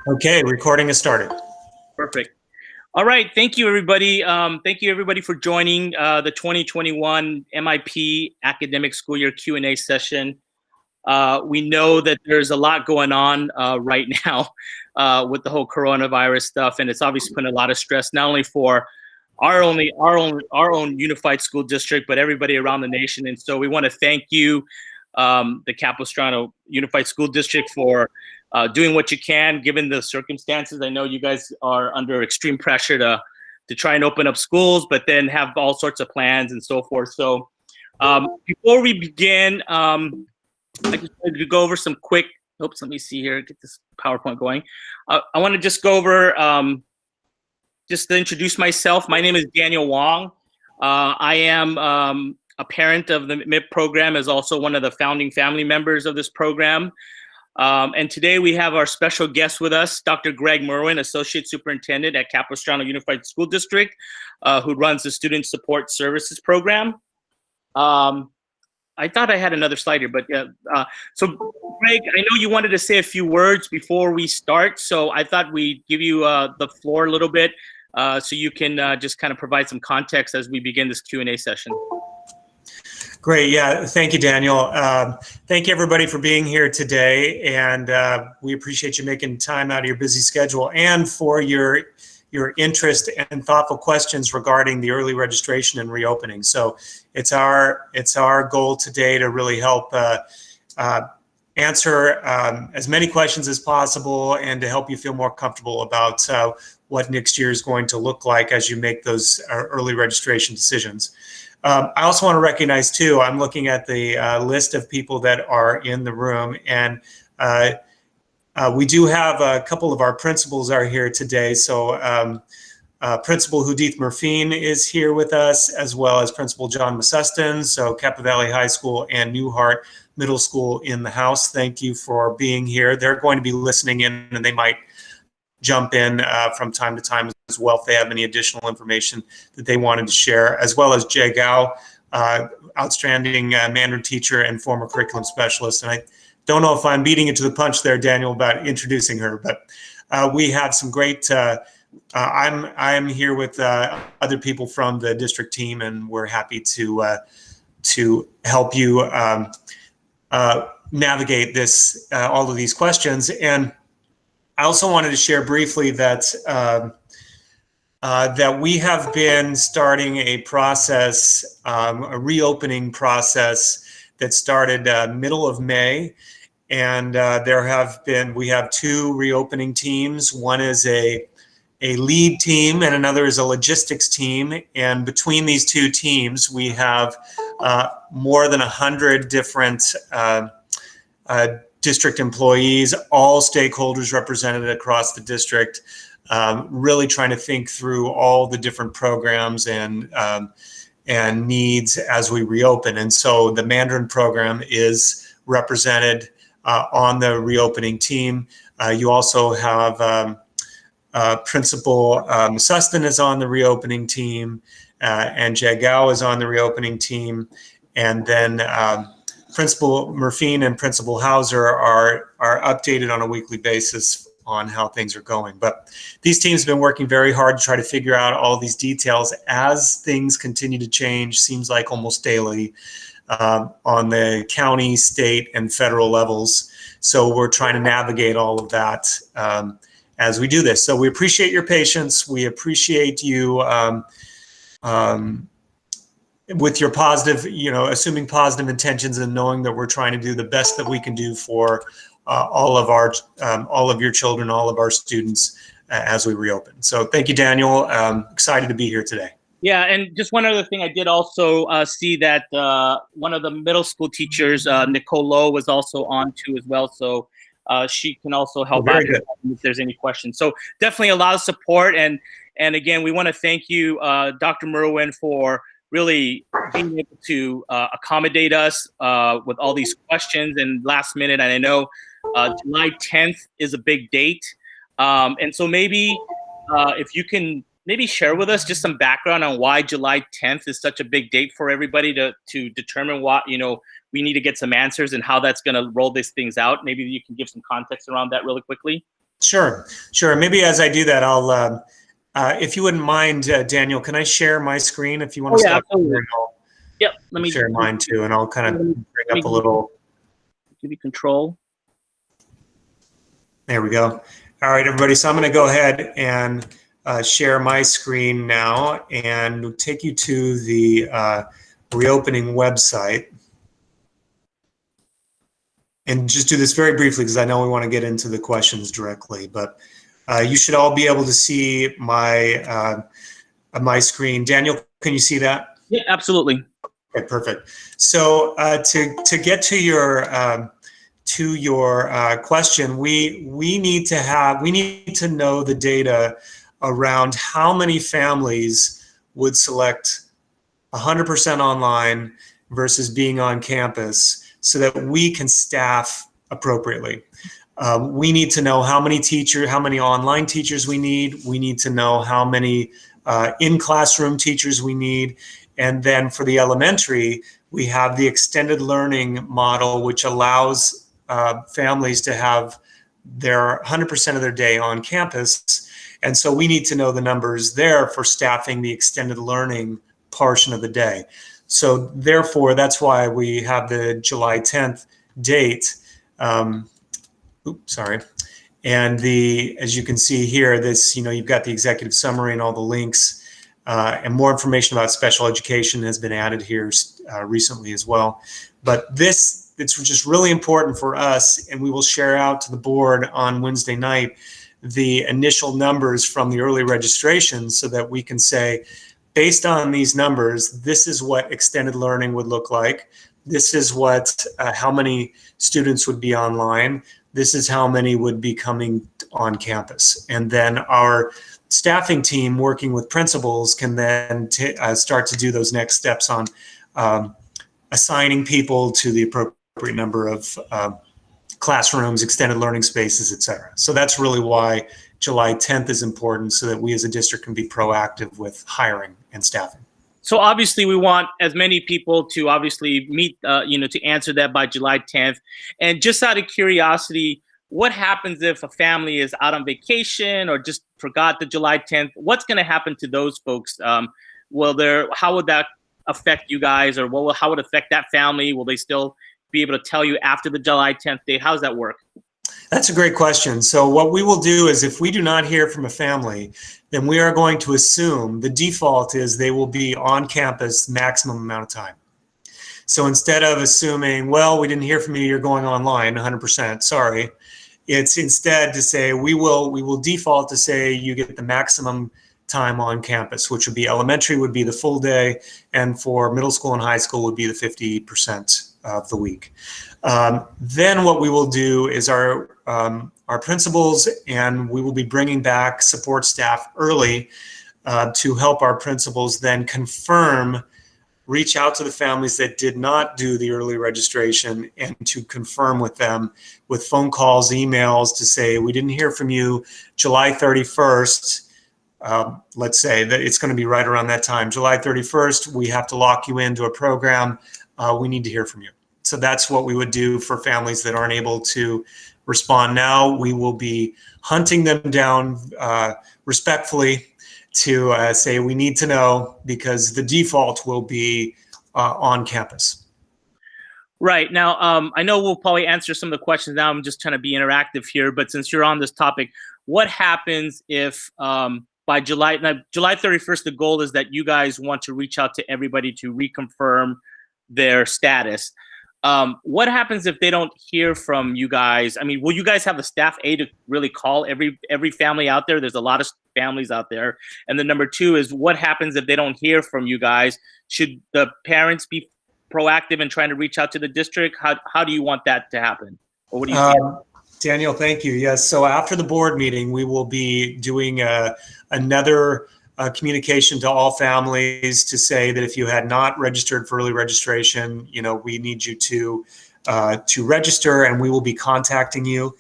Okay, recording has started. Perfect. All right. Thank you, everybody. Thank you, everybody, for joining the 2021 MIP Academic School Year Q&A session. We know that there's a lot going on right now with the whole coronavirus stuff, and it's obviously putting a lot of stress not only for our own unified school district, but everybody around the nation. And so we want to thank you, the Capistrano Unified School District, for doing what you can given the circumstances. I know you guys are under extreme pressure to try and open up schools, but then have all sorts of plans and so forth. So before we begin, I just wanted to go over some quick, oops, let me see here, get this PowerPoint going. I want to just go over, just to introduce myself. My name is Daniel Wong. I am a parent of the MIP program, as also one of the founding family members of this program. And today we have our special guest with us, Dr. Greg Merwin, Associate Superintendent at Capistrano Unified School District, who runs the Student Support Services Program. I thought I had another slide here, but yeah. So Greg, I know you wanted to say a few words before we start, so I thought we'd give you the floor a little bit so you can just kind of provide some context as we begin this Q&A session. Great. Yeah. Thank you, Daniel. Thank you, everybody, for being here today. And we appreciate you making time out of your busy schedule and for your interest and thoughtful questions regarding the early registration and reopening. So it's our goal today to really help answer as many questions as possible and to help you feel more comfortable about what next year is going to look like as you make those early registration decisions. I also want to recognize, too, I'm looking at the list of people that are in the room, and we do have a couple of our principals are here today. So Principal Hudith Murphine is here with us, as well as Principal John Masustin, so Capa Valley High School and Newhart Middle School in the house. Thank you for being here. They're going to be listening in, and they might jump in from time to time as well if they have any additional information that they wanted to share, as well as Jay Gao, outstanding Mandarin teacher and former curriculum specialist. And I don't know if I'm beating it to the punch there, Daniel, about introducing her, but we have some great, I'm here with other people from the district team, and we're happy to help you navigate this, all of these questions. And I also wanted to share briefly that that we have been starting a process, a reopening process that started middle of May, and we have two reopening teams. One is a lead team, and another is a logistics team. And between these two teams, we have more than 100 different district employees, all stakeholders represented across the district, really trying to think through all the different programs and needs as we reopen. And so the Mandarin program is represented on the reopening team. You also have Principal Masustin is on the reopening team, and Jay Gao is on the reopening team, and then Principal Murphine and Principal Hauser are updated on a weekly basis on how things are going. But these teams have been working very hard to try to figure out all these details as things continue to change, seems like almost daily, on the county, state, and federal levels. So we're trying to navigate all of that as we do this. So we appreciate your patience. We appreciate you with your positive, assuming positive intentions and knowing that we're trying to do the best that we can do for all of your children, all of our students as we reopen. So thank you, Daniel. Excited to be here today. Yeah, and just one other thing, I did also see that one of the middle school teachers, Nicole Lowe, was also on too as well. So she can also help out if there's any questions. So definitely a lot of support. And again, we want to thank you, Dr. Merwin, for really being able to accommodate us with all these questions and last minute. And I know July 10th is a big date. And so maybe if you can maybe share with us just some background on why July 10th is such a big date for everybody to determine what, we need to get some answers and how that's going to roll these things out. Maybe you can give some context around that really quickly. Sure, sure. Maybe as I do that, I'll, if you wouldn't mind, Daniel, can I share my screen if you want to Oh yeah, stop absolutely. sharing? Yep. I'll share mine too, and I'll kind of bring up a little. Give you control. There we go. All right, everybody. So I'm going to go ahead and share my screen now and take you to the reopening website. And just do this very briefly because I know we want to get into the questions directly, but you should all be able to see my my screen. Daniel, can you see that? Yeah, absolutely. Okay, perfect. So to get to your question, we need to know the data around how many families would select 100% online versus being on campus so that we can staff appropriately. We need to know how many online teachers we need. We need to know how many in-classroom teachers we need. And then for the elementary, we have the extended learning model, which allows families to have their 100% of their day on campus. And so we need to know the numbers there for staffing the extended learning portion of the day. So therefore, that's why we have the July 10th date. Sorry. And as you can see here, you've got the executive summary and all the links, and more information about special education has been added here recently as well. But it's just really important for us, and we will share out to the board on Wednesday night the initial numbers from the early registration so that we can say, based on these numbers, this is what extended learning would look like. This is what how many students would be online. This is how many would be coming on campus. And then our staffing team working with principals can then start to do those next steps on assigning people to the appropriate number of classrooms, extended learning spaces, et cetera. So that's really why July 10th is important, so that we as a district can be proactive with hiring and staffing. So obviously we want as many people to obviously meet, to answer that by July 10th. And just out of curiosity, what happens if a family is out on vacation or just forgot the July 10th? What's going to happen to those folks? How would that affect you guys, or how would it affect that family? Will they still be able to tell you after the July 10th date? How does that work? That's a great question. So what we will do is, if we do not hear from a family, then we are going to assume the default is they will be on campus maximum amount of time. So instead of assuming, well, we didn't hear from you, you're going online 100%, sorry, it's instead to say we will default to say you get the maximum time on campus, which would be elementary would be the full day, and for middle school and high school would be the 50% of the week. Then what we will do is our principals, and we will be bringing back support staff early to help our principals then reach out to the families that did not do the early registration and to confirm with them with phone calls, emails to say, we didn't hear from you July 31st. Let's say that it's going to be right around that time. July 31st, we have to lock you into a program. We need to hear from you. So that's what we would do for families that aren't able to respond now. We will be hunting them down respectfully to say we need to know, because the default will be on campus. Right. Now, I know we'll probably answer some of the questions now. I'm just trying to be interactive here, but since you're on this topic, what happens if by July 31st, the goal is that you guys want to reach out to everybody to reconfirm their status. What happens if they don't hear from you guys? I mean, will you guys have the staff to really call every family out there? There's a lot of families out there. And then number two is, what happens if they don't hear from you guys? Should the parents be proactive in trying to reach out to the district? How do you want that to happen? Or what do you think? Daniel, thank you. Yes. So after the board meeting, we will be doing another communication to all families to say that if you had not registered for early registration, we need you to register, and we will be contacting you.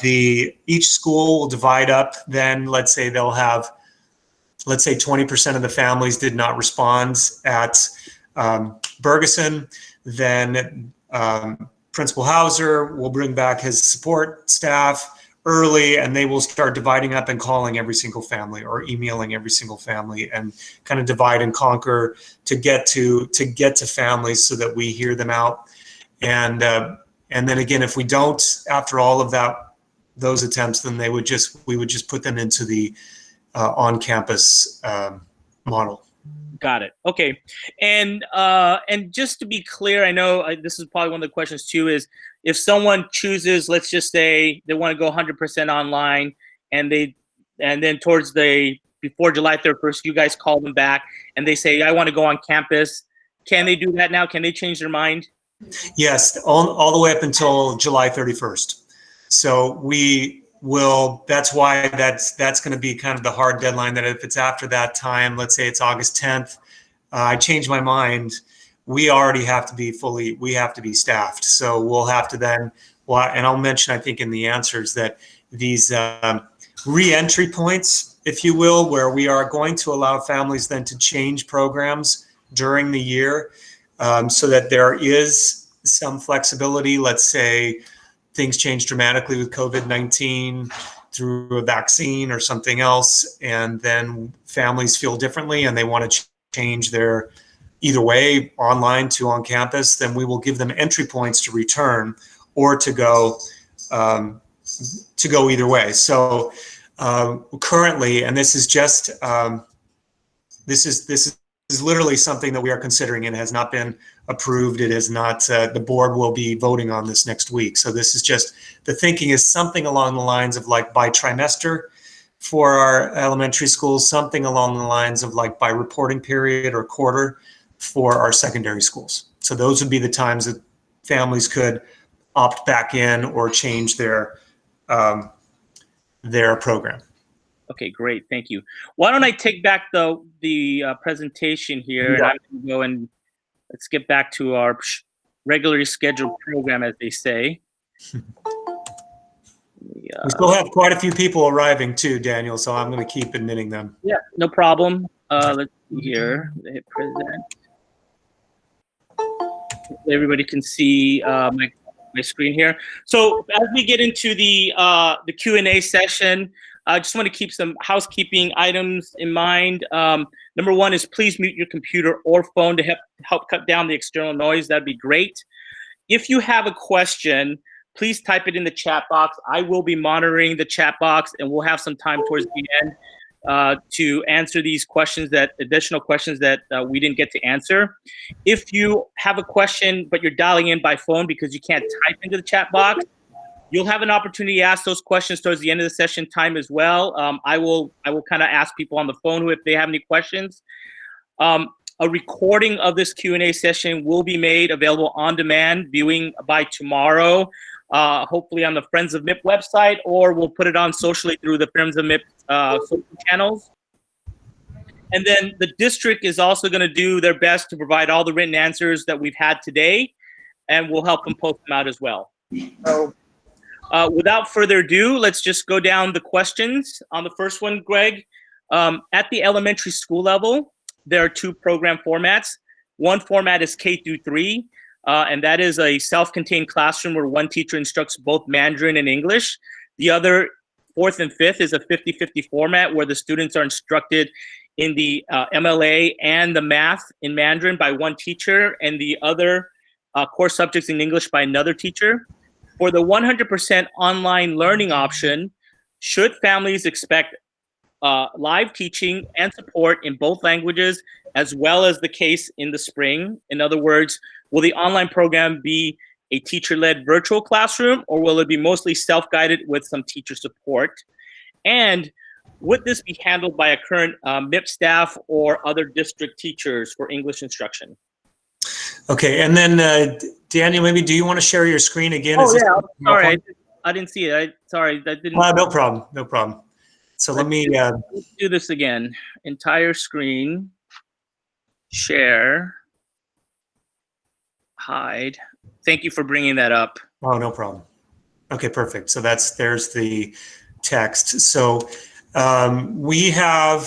Each school will divide up. Then let's say 20% of the families did not respond at Bergeson. Then Principal Hauser will bring back his support staff. early, and they will start dividing up and calling every single family or emailing every single family and kind of divide and conquer to get to families so that we hear them out. And then again, if we don't, after all of those attempts, then we would just put them into the on-campus model. Got it. Okay. And just to be clear, I know this is probably one of the questions too, is if someone chooses, let's just say they want to go 100% online, and then before July 31st, you guys call them back and they say, I want to go on campus. Can they do that now? Can they change their mind? Yes, all the way up until July 31st. So that's why that's going to be kind of the hard deadline, that if it's after that time, let's say it's August 10th, I change my mind, we already have to be staffed. So we'll have to then, and I'll mention, I think in the answers, that these re-entry points, if you will, where we are going to allow families then to change programs during the year, so that there is some flexibility. Let's say things change dramatically with COVID-19 through a vaccine or something else, and then families feel differently and they want to change their either way, online to on campus, then we will give them entry points to return or to go either way. So currently, and this is just this is literally something that we are considering, and has not been approved. It is not, the board will be voting on this next week. So this is just, the thinking is something along the lines of like by trimester for our elementary schools, something along the lines of like by reporting period or quarter for our secondary schools. So those would be the times that families could opt back in or change their program. Okay, great. Thank you. Why don't I take back the presentation here, and I'm going to go and let's get back to our regularly scheduled program, as they say. We still have quite a few people arriving too, Daniel, so I'm going to keep admitting them. Yeah, no problem. Let's see here. Hit present. Everybody can see my screen here. So as we get into the Q&A session, I just want to keep some housekeeping items in mind. Number one is please mute your computer or phone to help cut down the external noise. That'd be great. If you have a question, please type it in the chat box. I will be monitoring the chat box, and we'll have some time towards the end to answer these questions, additional questions that we didn't get to answer. If you have a question, but you're dialing in by phone because you can't type into the chat box, you'll have an opportunity to ask those questions towards the end of the session time as well. I will kind of ask people on the phone if they have any questions. A recording of this Q&A session will be made available on demand viewing by tomorrow, hopefully on the Friends of MIP website, or we'll put it on socially through the Friends of MIP social channels. And then the district is also going to do their best to provide all the written answers that we've had today, and we'll help them post them out as well. So without further ado, let's just go down the questions. On the first one, Greg, at the elementary school level, there are two program formats. One format is K through 3, and that is a self-contained classroom where one teacher instructs both Mandarin and English. The other, 4th and 5th, is a 50-50 format where the students are instructed in the MLA and the math in Mandarin by one teacher, and the other core subjects in English by another teacher. For the 100% online learning option, should families expect live teaching and support in both languages, as well as the case in the spring? In other words, will the online program be a teacher-led virtual classroom, or will it be mostly self-guided with some teacher support? And would this be handled by a current MIP staff or other district teachers for English instruction? Okay, and then Daniel, maybe do you want to share your screen again? Oh, yeah, sorry, I didn't see it. Sorry, that didn't. No problem, no problem. So let me let's do this again. Entire screen, share, hide. Thank you for bringing that up. Oh, no problem. Okay, perfect. So there's the text. So we have,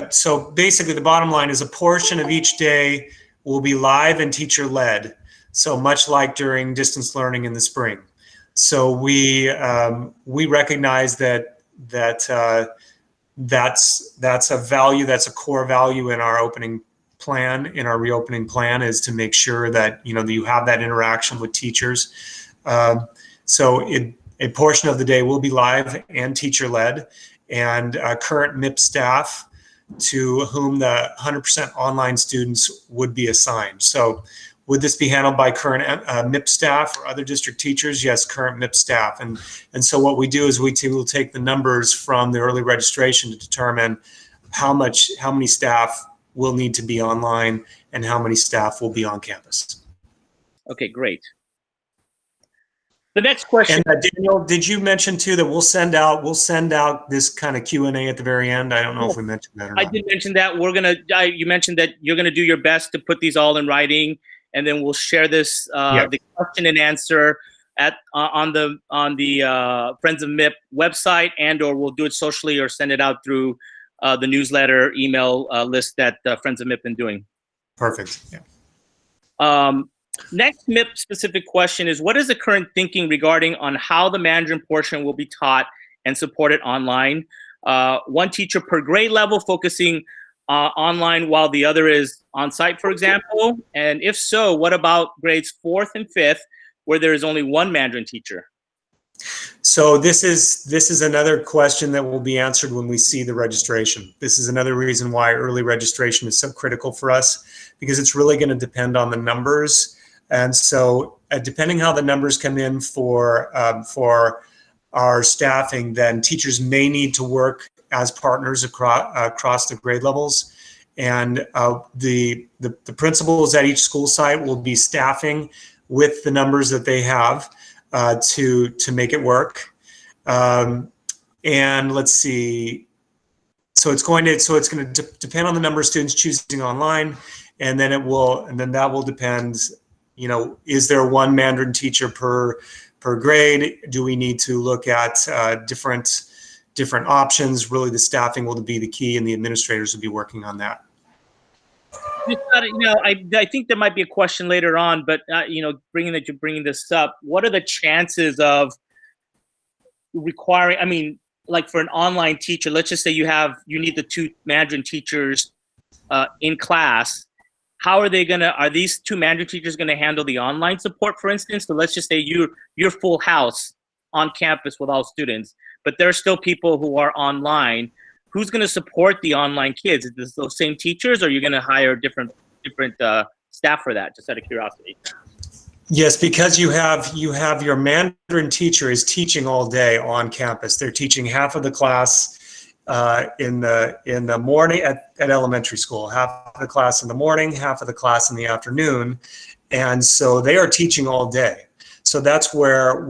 so basically the bottom line is a portion of each day will be live and teacher led. So much like during distance learning in the spring. So we recognize that's a value, that's a core value in our opening plan, in our reopening plan, is to make sure that you have that interaction with teachers. So a portion of the day will be live and teacher led, and current MIP staff to whom the 100% online students would be assigned. So would this be handled by current MIP staff or other district teachers? Yes, current MIP staff. And so what we do is we will take the numbers from the early registration to determine how many staff will need to be online and how many staff will be on campus. Okay, great. The next question. And Daniel, did you mention too that we'll send out this kind of Q&A at the very end? I don't know if we mentioned that or not. I did mention that. You mentioned that you're gonna do your best to put these all in writing, and then we'll share this the question and answer on the Friends of MIP website, and/or we'll do it socially or send it out through the newsletter email list that Friends of MIP been doing. Perfect. Yeah. Next MIP specific question is, what is the current thinking regarding on how the Mandarin portion will be taught and supported online? One teacher per grade level focusing online while the other is on site, for example? And if so, what about grades 4th and 5th where there is only one Mandarin teacher? So this is another question that will be answered when we see the registration. This is another reason why early registration is so critical for us, because it's really going to depend on the numbers. And so depending how the numbers come in for our staffing, then teachers may need to work as partners across the grade levels. And the principals at each school site will be staffing with the numbers that they have to make it work. And let's see. So it's going to depend on the number of students choosing online, and then that will depend. Is there one Mandarin teacher per grade? Do we need to look at different options? Really, the staffing will be the key, and the administrators will be working on that. I think there might be a question later on, but bringing this up, what are the chances of requiring? I mean, like for an online teacher, let's just say you need the 2 Mandarin teachers in class. How are these 2 Mandarin teachers gonna handle the online support, for instance? So let's just say you're full house on campus with all students, but there are still people who are online. Who's gonna support the online kids? Is this those same teachers, or are you gonna hire different staff for that, just out of curiosity? Yes, because you have your Mandarin teacher is teaching all day on campus. They're teaching half of the class in the morning at elementary school, half of the class in the morning, half of the class in the afternoon, and so they are teaching all day. So that's where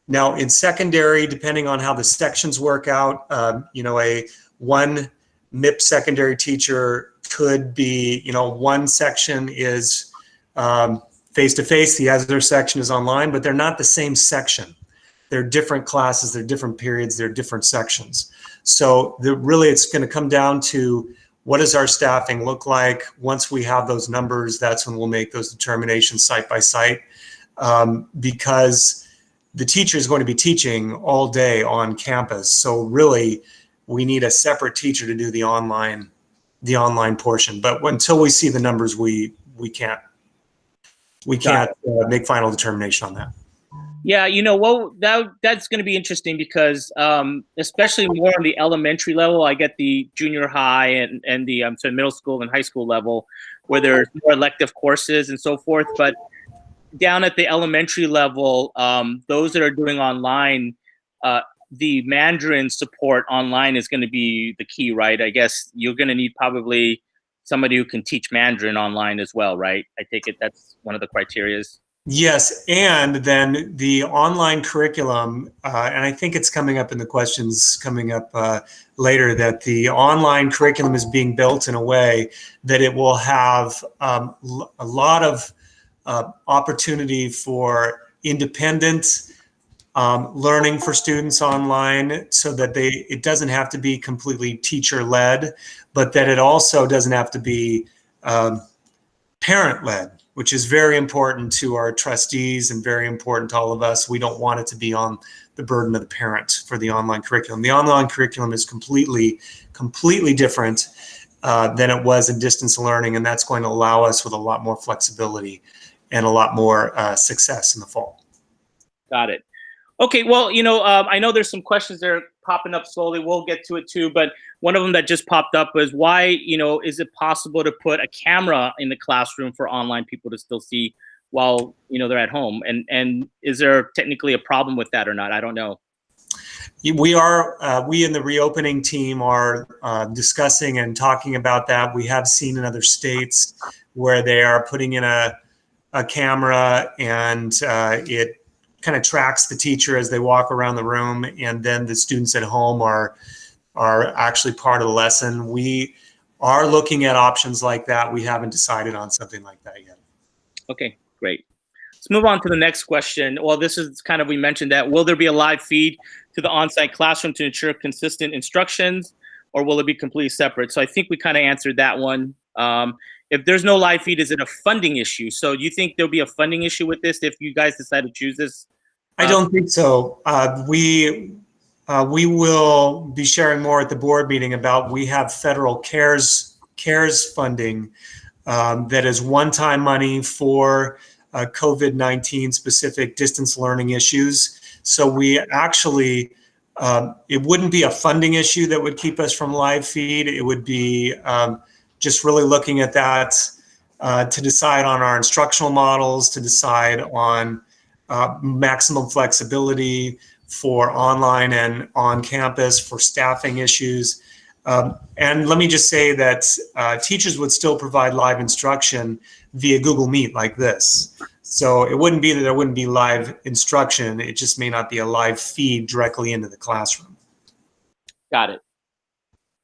now in secondary, depending on how the sections work out, a one MIP secondary teacher could be, one section is face-to-face, the other section is online, but they're not the same section. They're different classes, they're different periods, they're different sections. So really it's going to come down to what does our staffing look like? Once we have those numbers, that's when we'll make those determinations site by site, because the teacher is going to be teaching all day on campus. So really we need a separate teacher to do the online portion. But until we see the numbers, we can't make final determination on that. Yeah, that's going to be interesting because especially more on the elementary level, I get the junior high and the middle school and high school level where there's more elective courses and so forth. But down at the elementary level, those that are doing online, the Mandarin support online is going to be the key, right? I guess you're going to need probably somebody who can teach Mandarin online as well, right? I take it that's one of the criterias. Yes, and then the online curriculum, and I think it's coming up in the questions coming up later, that the online curriculum is being built in a way that it will have a lot of opportunity for independent learning for students online, so that it doesn't have to be completely teacher-led, but that it also doesn't have to be parent-led. which is very important to our trustees and very important to all of us. We don't want it to be on the burden of the parent for the online curriculum. The online curriculum is completely different than it was in distance learning, and that's going to allow us with a lot more flexibility and a lot more success in the fall. Got it. Okay, well, I know there's some questions that are popping up slowly. We'll get to it too, but one of them that just popped up was why, is it possible to put a camera in the classroom for online people to still see while, they're at home? And is there technically a problem with that or not? I don't know. We in the reopening team are discussing and talking about that. We have seen in other states where they are putting in a camera, and it kind of tracks the teacher as they walk around the room, and then the students at home are actually part of the lesson. We are looking at options like that. We haven't decided on something like that yet. Okay, great. Let's move on to the next question. Well, this is kind of, we mentioned that, will there be a live feed to the on-site classroom to ensure consistent instructions, or will it be completely separate? So I think we kind of answered that one. If there's no live feed, is it a funding issue? So do you think there'll be a funding issue with this if you guys decide to choose this? I don't think so. We will be sharing more at the board meeting about, we have federal CARES funding that is one-time money for COVID-19 specific distance learning issues. So we actually, it wouldn't be a funding issue that would keep us from live feed. It would be just really looking at that to decide on our instructional models, to decide on maximum flexibility for online and on campus, for staffing issues. And let me just say that teachers would still provide live instruction via Google Meet like this. So it wouldn't be that there wouldn't be live instruction, it just may not be a live feed directly into the classroom. Got it.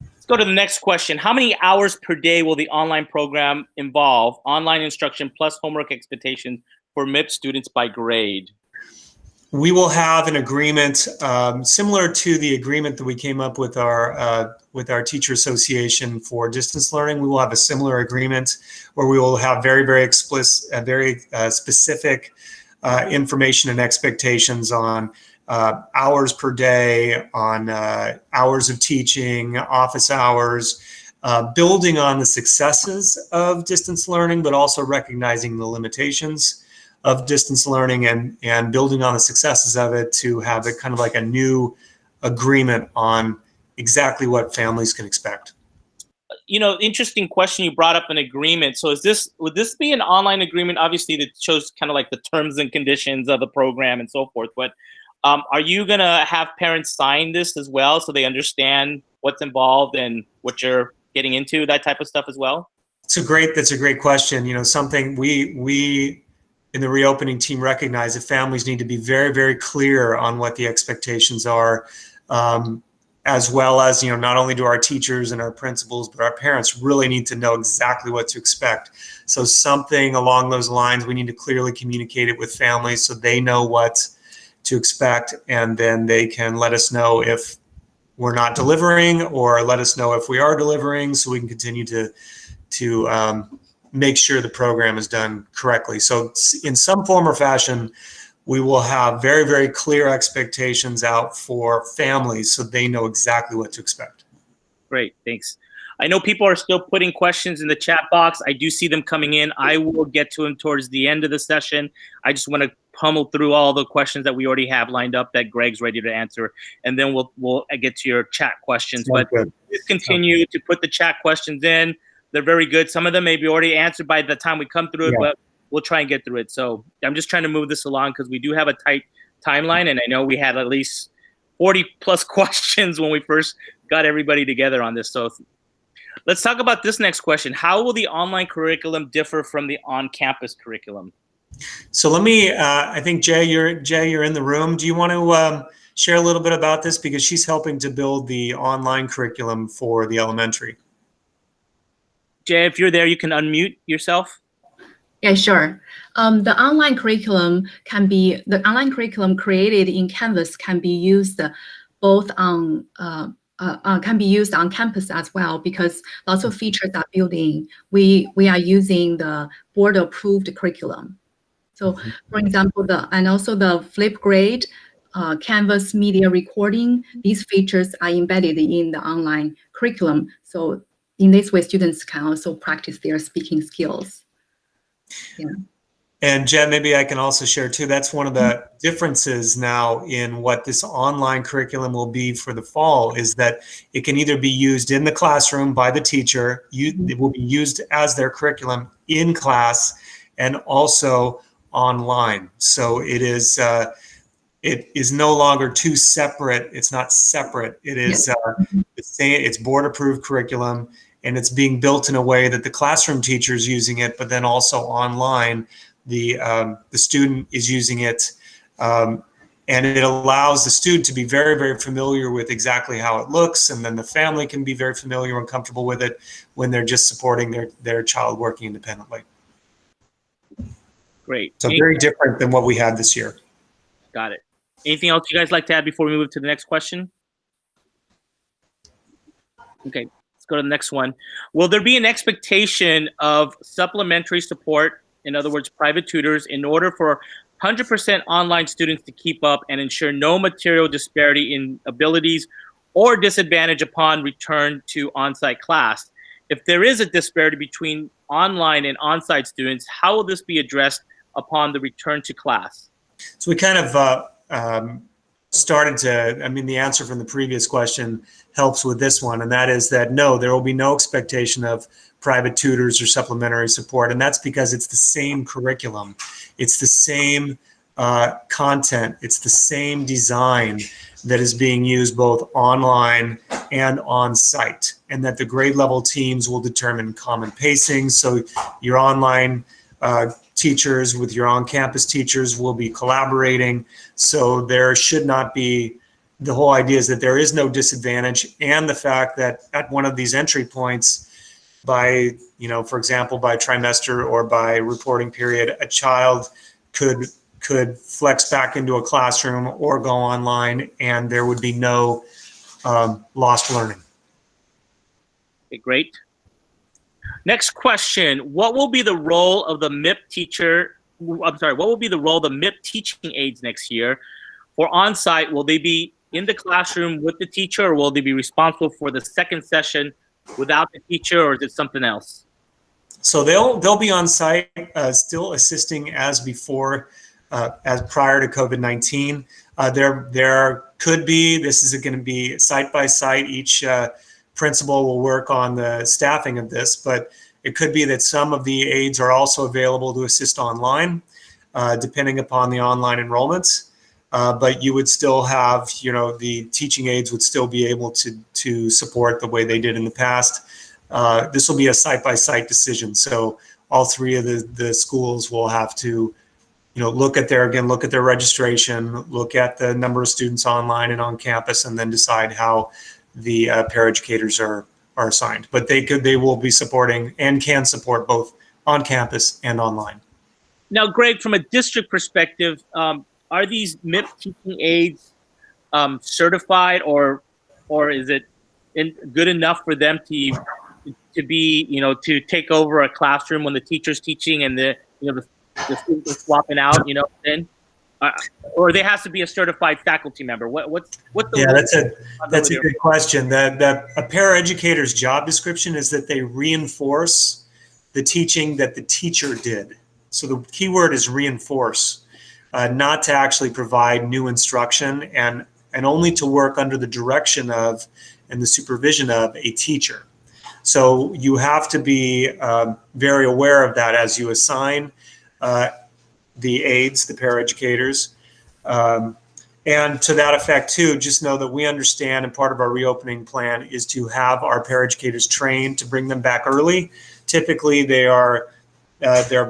Let's go to the next question. How many hours per day will the online program involve, online instruction plus homework expectations for MIP students by grade? We will have an agreement similar to the agreement that we came up with our teacher association for distance learning. We will have a similar agreement where we will have very explicit, very specific information and expectations on hours per day, on hours of teaching, office hours, building on the successes of distance learning, but also recognizing the limitations of distance learning and building on the successes of it to have it kind of like a new agreement on exactly what families can expect. Interesting question. You brought up an agreement. So would this be an online agreement? Obviously that shows kind of like the terms and conditions of the program and so forth, but are you gonna have parents sign this as well so they understand what's involved and what you're getting into, that type of stuff as well? That's a great question. Something we in the reopening team recognize that families need to be very clear on what the expectations are, as well as, not only do our teachers and our principals, but our parents really need to know exactly what to expect. So something along those lines, we need to clearly communicate it with families so they know what to expect, and then they can let us know if we're not delivering, or let us know if we are delivering, so we can continue to make sure the program is done correctly. So in some form or fashion, we will have very clear expectations out for families so they know exactly what to expect. Great, thanks. I know people are still putting questions in the chat box. I do see them coming in. I will get to them towards the end of the session. I just want to pummel through all the questions that we already have lined up that Greg's ready to answer, and then we'll get to your chat questions. But please continue to put the chat questions in. They're very good. Some of them may be already answered by the time we come through it, but we'll try and get through it. So I'm just trying to move this along because we do have a tight timeline, and I know we had at least 40 plus questions when we first got everybody together on this. So let's talk about this next question. How will the online curriculum differ from the on-campus curriculum? So let me, I think Jay, you're in the room. Do you want to share a little bit about this, because she's helping to build the online curriculum for the elementary? Jay, if you're there, you can unmute yourself. Yeah, sure. The online curriculum created in Canvas can be used both on can be used on campus as well, because lots of features are built in. We are using the board-approved curriculum. So, for example, and also the Flipgrid, Canvas media recording, these features are embedded in the online curriculum. So, in this way, students can also practice their speaking skills. Yeah. And Jen, maybe I can also share too, that's one of the differences now in what this online curriculum will be for the fall, is that it can either be used in the classroom by the teacher, it will be used as their curriculum in class, and also online. So it is no longer two separate, it's not separate, it is it's board approved curriculum, and it's being built in a way that the classroom teacher is using it, but then also online the student is using it, and it allows the student to be very, very familiar with exactly how it looks, and then the family can be very familiar and comfortable with it when they're just supporting their child working independently. Great. So very different than what we had this year. Got it. Anything else you guys like to add before we move to the next question? Okay, let's go to the next one. Will there be an expectation of supplementary support, in other words, private tutors, in order for 100% online students to keep up and ensure no material disparity in abilities or disadvantage upon return to on-site class? If there is a disparity between online and on-site students, how will this be addressed upon the return to class? So we kind of started to, I mean, the answer from the previous question helps with this one, and that is that no, there will be no expectation of private tutors or supplementary support, and that's because it's the same curriculum, it's the same content, it's the same design that is being used both online and on site, and that the grade level teams will determine common pacing. So your online teachers with your on-campus teachers will be collaborating, so there should not be, the whole idea is that there is no disadvantage, and the fact that at one of these entry points, by, you know, for example, by trimester or by reporting period, a child could flex back into a classroom or go online, and there would be no lost learning. Okay, great. Next question: what will be the role of the MIP teacher? I'm sorry. What will be the role of the MIP teaching aides next year? For on-site, will they be in the classroom with the teacher, or will they be responsible for the second session without the teacher, or is it something else? So they'll be on site, still assisting as before, as prior to COVID-19. There could be, this is going to be site by site. Each principal will work on the staffing of this, but it could be that some of the aides are also available to assist online, depending upon the online enrollments. But you would still have, you know, the teaching aides would still be able to support the way they did in the past. This will be a site-by-site decision. So all three of the schools will have to, you know, look at their registration, look at the number of students online and on campus, and then decide how the paraeducators are assigned. But they will be supporting and can support both on campus and online. Now, Greg, from a district perspective, are these MIP teaching aides certified, or is it good enough for them to be, you know, to take over a classroom when the teacher's teaching and the students are swapping out, you know, then, or there has to be a certified faculty member? What's the that's a good question. A paraeducator's job description is that they reinforce the teaching that the teacher did. So the key word is reinforce. Not to actually provide new instruction, and only to work under the direction of and the supervision of a teacher. So you have to be very aware of that as you assign the aides, the paraeducators. And to that effect too, just know that we understand, and part of our reopening plan is to have our paraeducators trained to bring them back early. Typically they're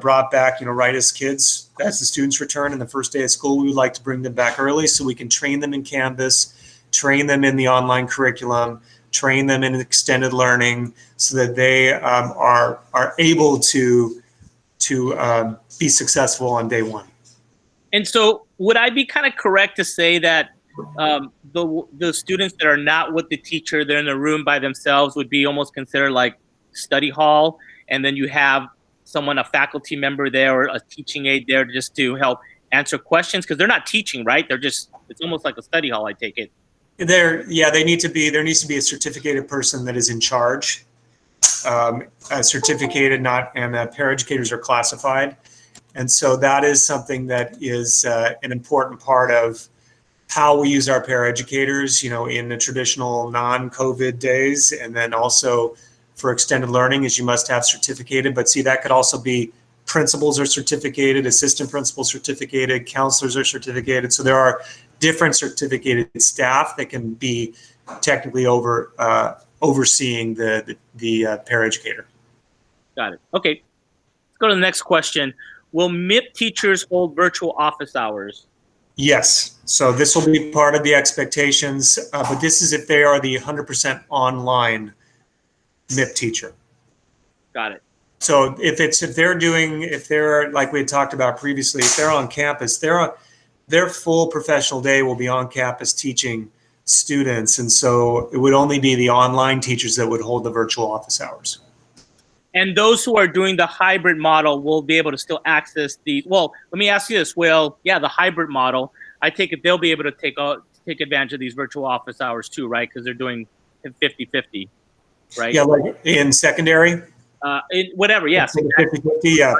brought back, you know, right as kids, as the students return in the first day of school. We would like to bring them back early so we can train them in Canvas, train them in the online curriculum, train them in extended learning, so that they are able to be successful on day one. And so would I be kind of correct to say that the students that are not with the teacher, they're in the room by themselves, would be almost considered like study hall, and then you have someone, a faculty member there or a teaching aide there just to help answer questions, because they're not teaching, right? They're just, it's almost like a study hall, I take it. There needs to be a certificated person that is in charge. Certificated, not, and paraeducators are classified. And so that is something that is an important part of how we use our paraeducators, in the traditional non-COVID days. And then also for extended learning is you must have certificated, but see, that could also be principals are certificated, assistant principals certificated, counselors are certificated. So there are different certificated staff that can be technically overseeing the paraeducator. Got it. Okay. Let's go to the next question. Will MIP teachers hold virtual office hours? Yes. So this will be part of the expectations, but this is if they are the 100% online MIP teacher. Got it. So if they're like we had talked about previously, if they're on campus, their full professional day will be on campus teaching students. And so it would only be the online teachers that would hold the virtual office hours. And those who are doing the hybrid model will be able to still access the, well, let me ask you this, Will. Yeah, the hybrid model, I take it they'll be able to take advantage of these virtual office hours too, right? Because they're doing 50-50, right? Yeah, like in secondary? Whatever, yes. Exactly. 50-50, yeah.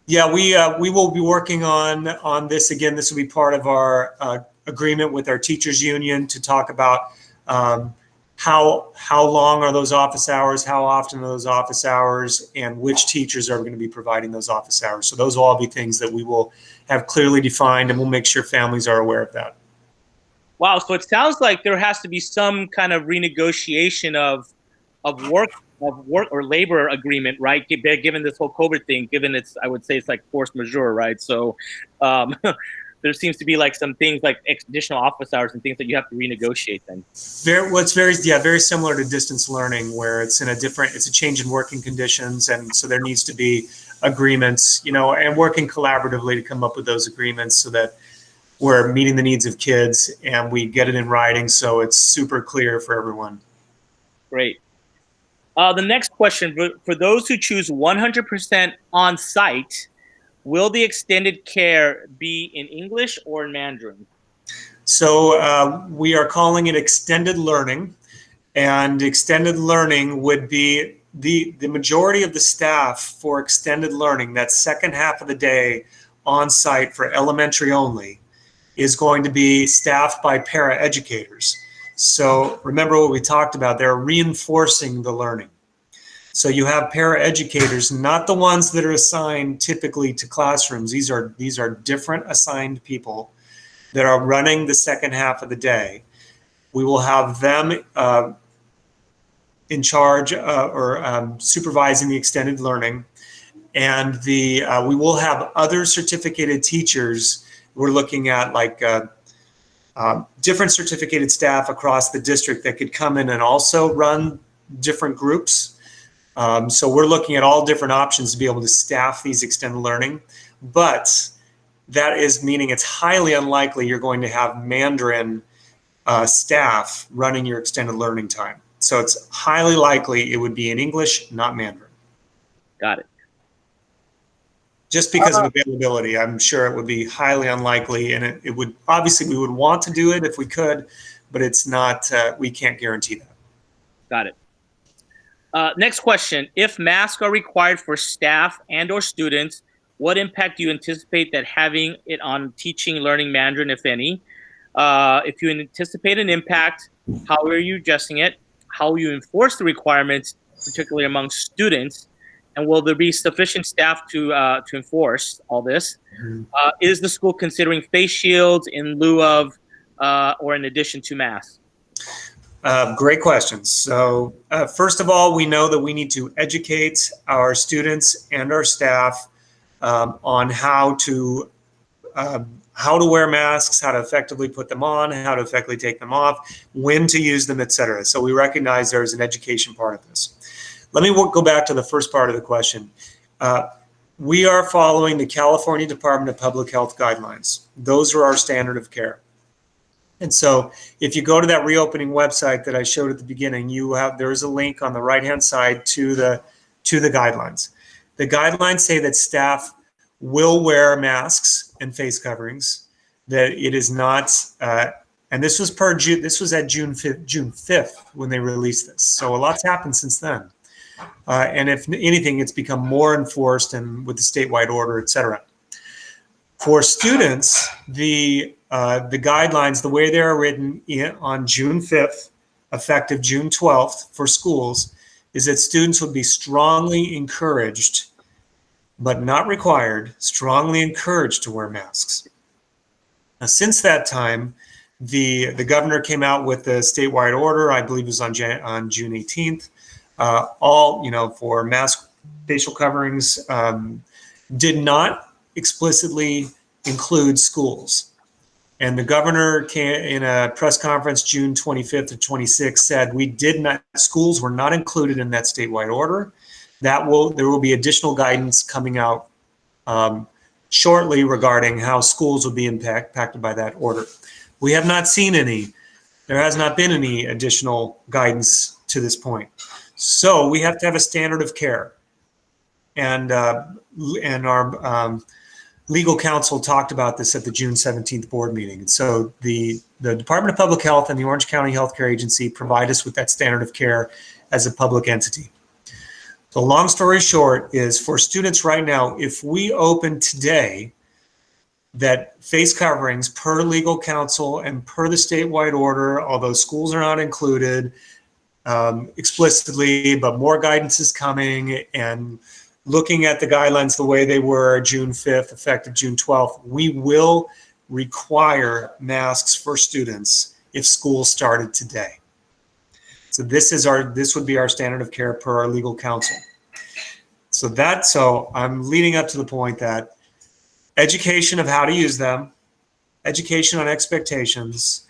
Yeah, we will be working on this. Again, this will be part of our agreement with our teachers union to talk about how long are those office hours, how often are those office hours, and which teachers are going to be providing those office hours. So those will all be things that we will have clearly defined, and we'll make sure families are aware of that. Wow, so it sounds like there has to be some kind of renegotiation of work or labor agreement, right? Given this whole COVID thing, given it's, I would say it's like force majeure, right? So there seems to be like some things like additional office hours and things that you have to renegotiate then. Very similar to distance learning, where it's a change in working conditions, and so there needs to be agreements, and working collaboratively to come up with those agreements so that we're meeting the needs of kids and we get it in writing so it's super clear for everyone. Great. The next question, for those who choose 100% on-site, will the extended care be in English or in Mandarin? So we are calling it extended learning, and extended learning would be the majority of the staff for extended learning, that second half of the day on-site for elementary only, is going to be staffed by paraeducators. So remember what we talked about, they're reinforcing the learning. So you have paraeducators, not the ones that are assigned typically to classrooms. These are different assigned people that are running the second half of the day. We will have them in charge or supervising the extended learning. And we will have other certificated teachers. We're looking at like different certificated staff across the district that could come in and also run different groups. So we're looking at all different options to be able to staff these extended learning, but that is meaning it's highly unlikely you're going to have Mandarin staff running your extended learning time. So it's highly likely it would be in English, not Mandarin. Got it. Just because of availability, I'm sure it would be highly unlikely, and it would, obviously we would want to do it if we could, but it's not, we can't guarantee that. Got it. Next question. If masks are required for staff and or students, what impact do you anticipate that having it on teaching, learning Mandarin, if any? If you anticipate an impact, how are you adjusting it? How will you enforce the requirements, particularly among students? And will there be sufficient staff to enforce all this? Is the school considering face shields in lieu of or in addition to masks? Great questions. So first of all, we know that we need to educate our students and our staff on how to wear masks, how to effectively put them on, how to effectively take them off, when to use them, etc. So we recognize there's an education part of this. Let me go back to the first part of the question. We are following the California Department of Public Health guidelines. Those are our standard of care. And so if you go to that reopening website that I showed at the beginning, there is a link on the right-hand side to the guidelines. The guidelines say that staff will wear masks and face coverings, that it is not, and this was at June 5th when they released this. So a lot's happened since then. And if anything, it's become more enforced and with the statewide order, et cetera. For students, the guidelines, the way they are written on June 5th, effective June 12th for schools, is that students would be strongly encouraged, but not required, strongly encouraged to wear masks. Now, since that time, the governor came out with the statewide order, I believe it was on June 18th, for mask facial coverings, did not explicitly include schools. And the governor in a press conference June 25th to 26th said schools were not included in that statewide order. There will be additional guidance coming out shortly regarding how schools will be impacted by that order. We have not seen there has not been any additional guidance to this point. So we have to have a standard of care. And our legal counsel talked about this at the June 17th board meeting. And so the Department of Public Health and the Orange County Healthcare Agency provide us with that standard of care as a public entity. So long story short is, for students right now, if we open today, that face coverings per legal counsel and per the statewide order, although schools are not included explicitly, but more guidance is coming, and looking at the guidelines the way they were June 5th, effective June 12th, we will require masks for students if school started today. So this would be our standard of care per our legal counsel. So I'm leading up to the point that education of how to use them, education on expectations,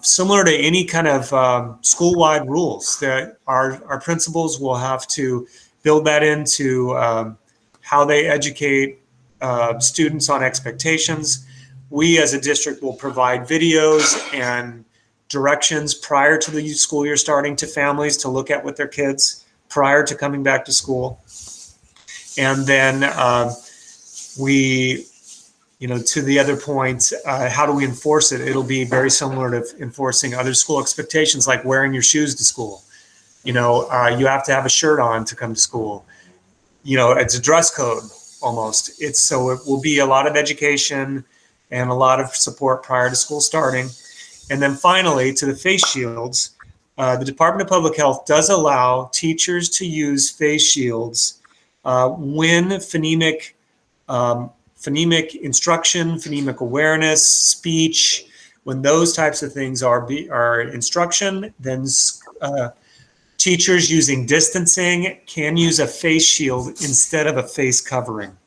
similar to any kind of school-wide rules, that our principals will have to build that into how they educate students on expectations. We as a district will provide videos and directions prior to the school year starting to families to look at with their kids prior to coming back to school. And then to the other point, how do we enforce it? It'll be very similar to enforcing other school expectations, like wearing your shoes to school. You have to have a shirt on to come to school. It's a dress code almost. So it will be a lot of education and a lot of support prior to school starting. And then finally, to the face shields, the Department of Public Health does allow teachers to use face shields when phonemic instruction, phonemic awareness, speech, when those types of things are instruction, then teachers using distancing can use a face shield instead of a face covering,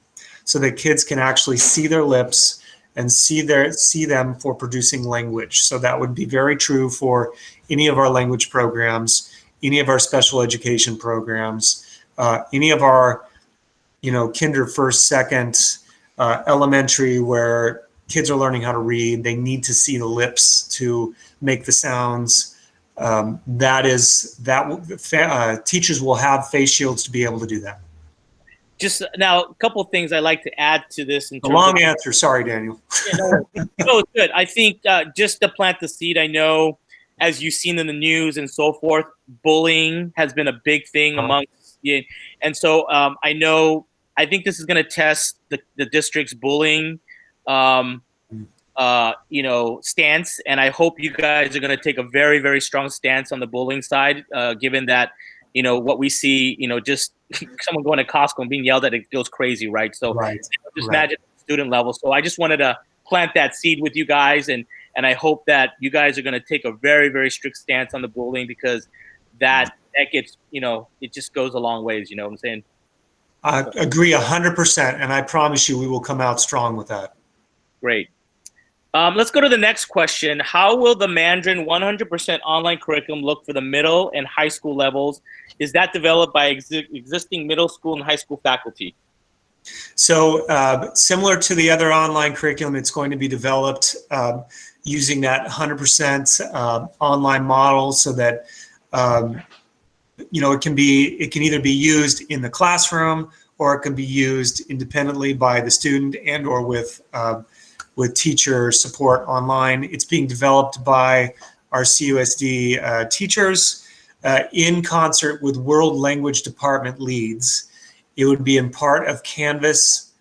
so that kids can actually see their lips and see them for producing language. So that would be very true for any of our language programs, any of our special education programs, any of our, kinder, first, second, elementary, where kids are learning how to read. They need to see the lips to make the sounds. Teachers will have face shields to be able to do that. Just now, a couple of things I'd like to add to this. A long answer. Sorry, Daniel. No, it's good. I think just to plant the seed, I know, as you've seen in the news and so forth, bullying has been a big thing amongst you. And so I think this is going to test the district's bullying stance. And I hope you guys are going to take a very, very strong stance on the bullying side, given that, what we see, just someone going to Costco and being yelled at, it feels crazy, right? So just imagine at the student level. So I just wanted to plant that seed with you guys. And I hope that you guys are going to take a very, very strict stance on the bullying, because that gets, it just goes a long ways. You know what I'm saying? I agree 100%. And I promise you, we will come out strong with that. Great. Let's go to the next question. How will the Mandarin 100% online curriculum look for the middle and high school levels? Is that developed by existing middle school and high school faculty? So similar to the other online curriculum, it's going to be developed using that 100% online model, so that it can either be used in the classroom, or it can be used independently by the student and or with teacher support online. It's being developed by our CUSD teachers in concert with World Language Department leads. It would be in part of Canvas,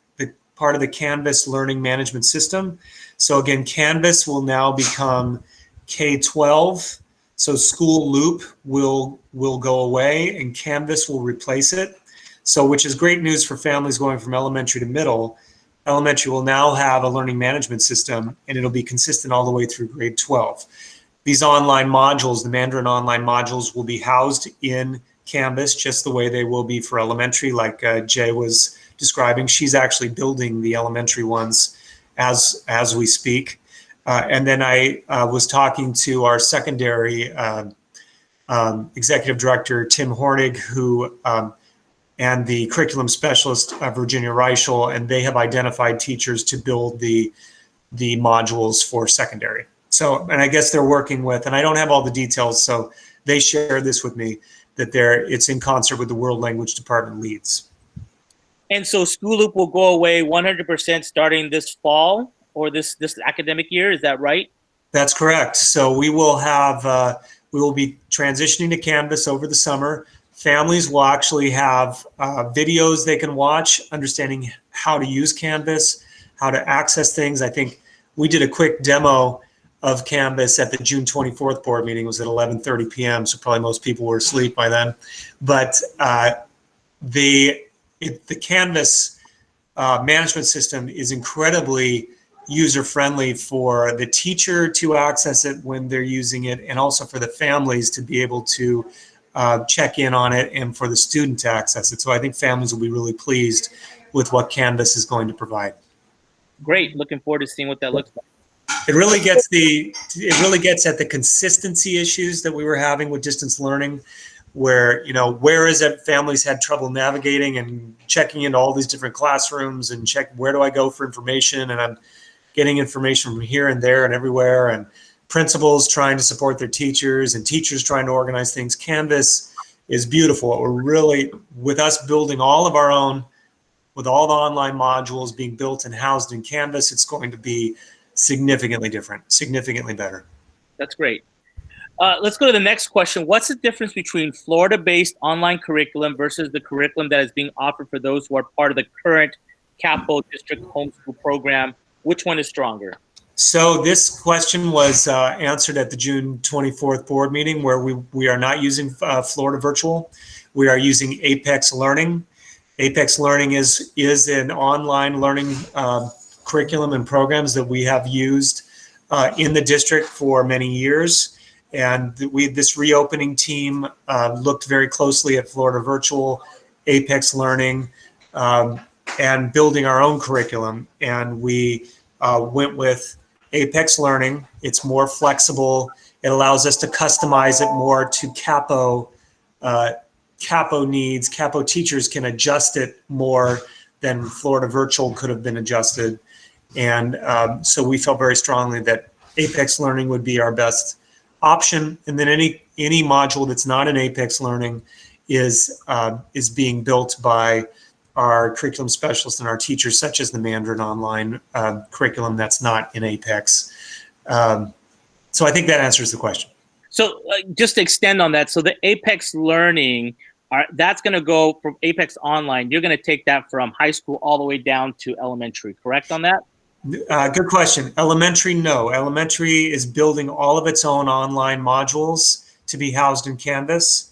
part of the Canvas learning management system. So again, Canvas will now become K-12. So School Loop will go away and Canvas will replace it. So, which is great news for families going from elementary to middle. Elementary will now have a learning management system, and it'll be consistent all the way through grade 12. These online modules, the Mandarin online modules, will be housed in Canvas just the way they will be for elementary, like Jay was describing. She's actually building the elementary ones as we speak. And then I was talking to our secondary executive director, Tim Hornig, who and the curriculum specialist, Virginia Reichel, and they have identified teachers to build the modules for secondary. So, and I guess they're working with, and I don't have all the details, so they shared this with me, that it's in concert with the World Language Department leads. And so School Loop will go away 100% starting this fall or this academic year, is that right? That's correct. So we will have, we will be transitioning to Canvas over the summer. Families will actually have videos they can watch, understanding how to use Canvas, how to access things. I think we did a quick demo of Canvas at the June 24th board meeting. It was at 11:30 p.m., so probably most people were asleep by then. But the Canvas management system is incredibly user-friendly for the teacher to access it when they're using it, and also for the families to be able to check in on it, and for the student to access it. So I think families will be really pleased with what Canvas is going to provide. Great. Looking forward to seeing what that looks like. It really gets at the consistency issues that we were having with distance learning, where, where is it families had trouble navigating and checking into all these different classrooms and check where do I go for information, and I'm getting information from here and there and everywhere, and principals trying to support their teachers and teachers trying to organize things. Canvas is beautiful. We're really, with us building all of our own, with all the online modules being built and housed in Canvas, it's going to be significantly different, significantly better. That's great. Let's go to the next question. What's the difference between Florida-based online curriculum versus the curriculum that is being offered for those who are part of the current Capital District homeschool program? Which one is stronger? So this question was answered at the June 24th board meeting, where we are not using Florida Virtual. We are using Apex Learning. Apex Learning is an online learning curriculum and programs that we have used in the district for many years. And this reopening team looked very closely at Florida Virtual, Apex Learning, and building our own curriculum. And we went with Apex Learning. It's more flexible. It allows us to customize it more to Capo needs. Capo teachers can adjust it more than Florida Virtual could have been adjusted. And so we felt very strongly that Apex Learning would be our best option. And then any module that's not in Apex Learning is being built by our curriculum specialists and our teachers, such as the Mandarin online curriculum that's not in Apex. So I think that answers the question. So just to extend on that, so the Apex Learning, that's going to go from Apex Online. You're going to take that from high school all the way down to elementary, correct on that? Good question. Elementary, no. Elementary is building all of its own online modules to be housed in Canvas.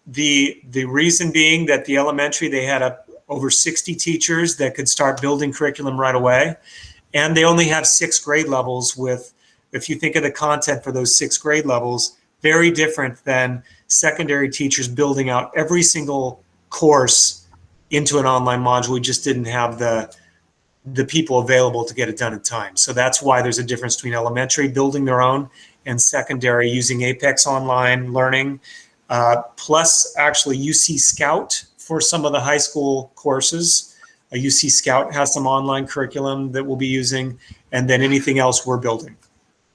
The reason being that the elementary, they had over 60 teachers that could start building curriculum right away. And they only have 6 grade levels with, if you think of the content for those 6 grade levels, very different than secondary teachers building out every single course into an online module. We just didn't have the people available to get it done in time. So that's why there's a difference between elementary building their own and secondary using Apex Online Learning, plus actually UC Scout for some of the high school courses UC Scout has some online curriculum that we'll be using, and then anything else we're building.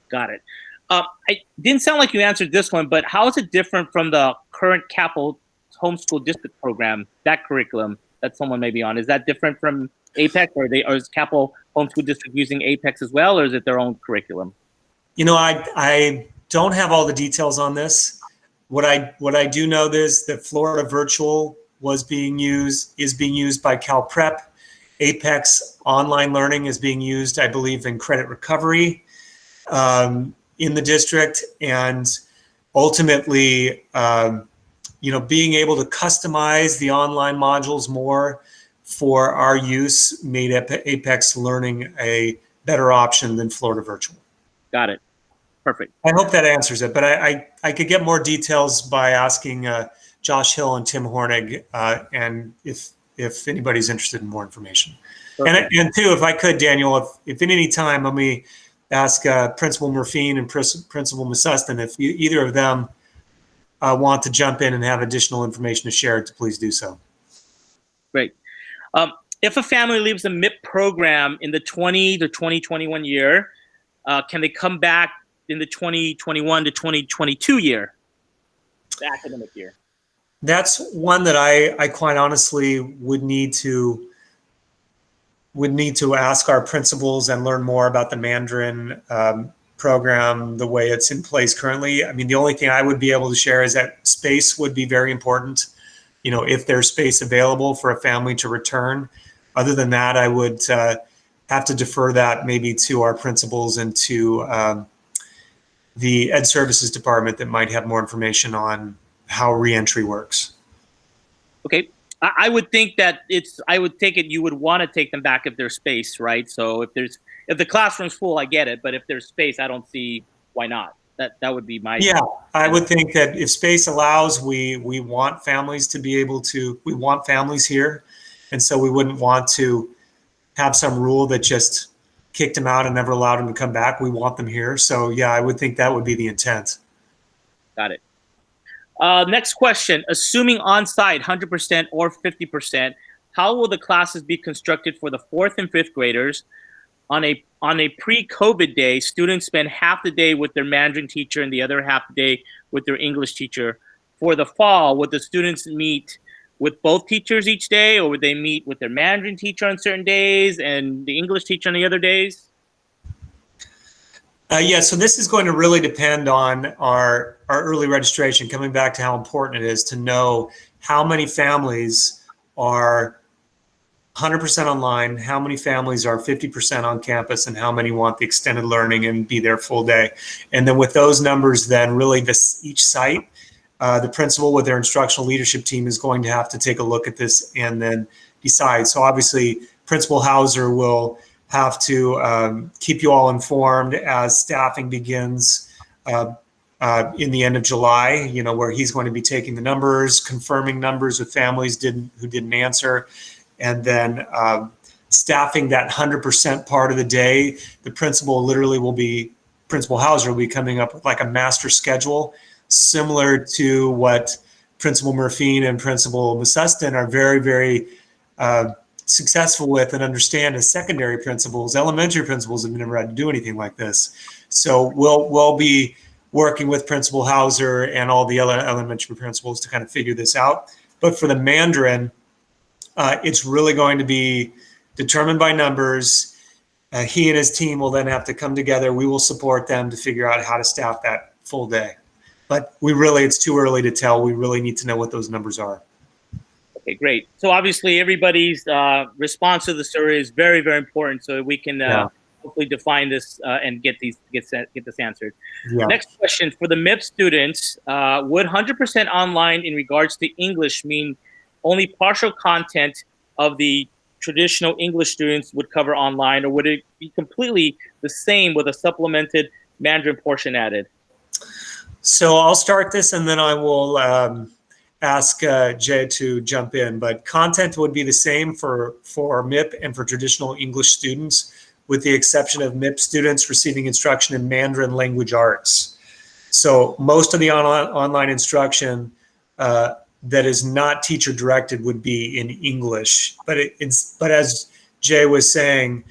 Got it. I didn't sound like you answered this one, but how is it different from the current Capel homeschool district program, that curriculum that someone may be on? Is that different from Apex, or is Capel homeschool district using Apex as well, or is it their own curriculum? You know, I don't have all the details on this. What I do know is that Florida Virtual is being used by Cal Prep. Apex online learning is being used, I believe, in credit recovery in the district, and ultimately, you know, being able to customize the online modules more for our use made Apex learning a better option than Florida Virtual. Got it. Perfect. I hope that answers it, but I could get more details by asking Josh Hill and Tim Hornig, and if anybody's interested in more information. And too, if I could, Daniel, if at any time, let me ask Principal Murphine and Principal Masustin, if either of them want to jump in and have additional information to share, to please do so. Great. If a family leaves the MIP program in the 2021 year, can they come back in the 2021 to 2022 year, the academic year? That's one that I quite honestly would need to ask our principals and learn more about the Mandarin program, the way it's in place currently. I mean, the only thing I would be able to share is that space would be very important. You know, if there's space available for a family to return. Other than that, I would have to defer that maybe to our principals and to the Ed Services Department that might have more information on how reentry works. Okay. I would think that I would take it you would want to take them back if there's space, right? So if the classroom's full, I get it. But if there's space, I don't see why not. That would be my... Yeah, I would think that if space allows, we want families to be able to, we want families here. And so we wouldn't want to have some rule that just kicked them out and never allowed them to come back. We want them here. So yeah, I would think that would be the intent. Got it. Next question. Assuming on-site 100% or 50%, how will the classes be constructed for the 4th and 5th graders? On a pre-COVID day, students spend half the day with their Mandarin teacher and the other half the day with their English teacher. For the fall, would the students meet with both teachers each day, or would they meet with their Mandarin teacher on certain days and the English teacher on the other days? Yeah, so this is going to really depend on our early registration, coming back to how important it is to know how many families are 100% online, how many families are 50% on campus, and how many want the extended learning and be there full day. And then with those numbers, then really each site, the principal with their instructional leadership team is going to have to take a look at this and then decide. So obviously, Principal Hauser will have to keep you all informed as staffing begins in the end of July, you know, where he's going to be taking the numbers, confirming numbers with families who didn't answer, and then staffing that 100% part of the day. The principal literally will be, Principal Hauser will be coming up with like a master schedule, similar to what Principal Murphine and Principal Masustin are very, very successful with and understand as secondary principals. Elementary principals have never had to do anything like this. So we'll be working with Principal Hauser and all the other elementary principals to kind of figure this out. But for the Mandarin, it's really going to be determined by numbers. He and his team will then have to come together. We will support them to figure out how to staff that full day. But it's too early to tell. We really need to know what those numbers are. Okay, great. So obviously everybody's response to the survey is very, very important, so we can hopefully define this and get this answered. Yeah. Next question, for the MIP students, would 100% online in regards to English mean only partial content of the traditional English students would cover online, or would it be completely the same with a supplemented Mandarin portion added? So I'll start this and then I will ask Jay to jump in, but content would be the same for MIP and for traditional English students, with the exception of MIP students receiving instruction in Mandarin language arts. So most of the online instruction that is not teacher directed would be in English. But but as Jay was saying,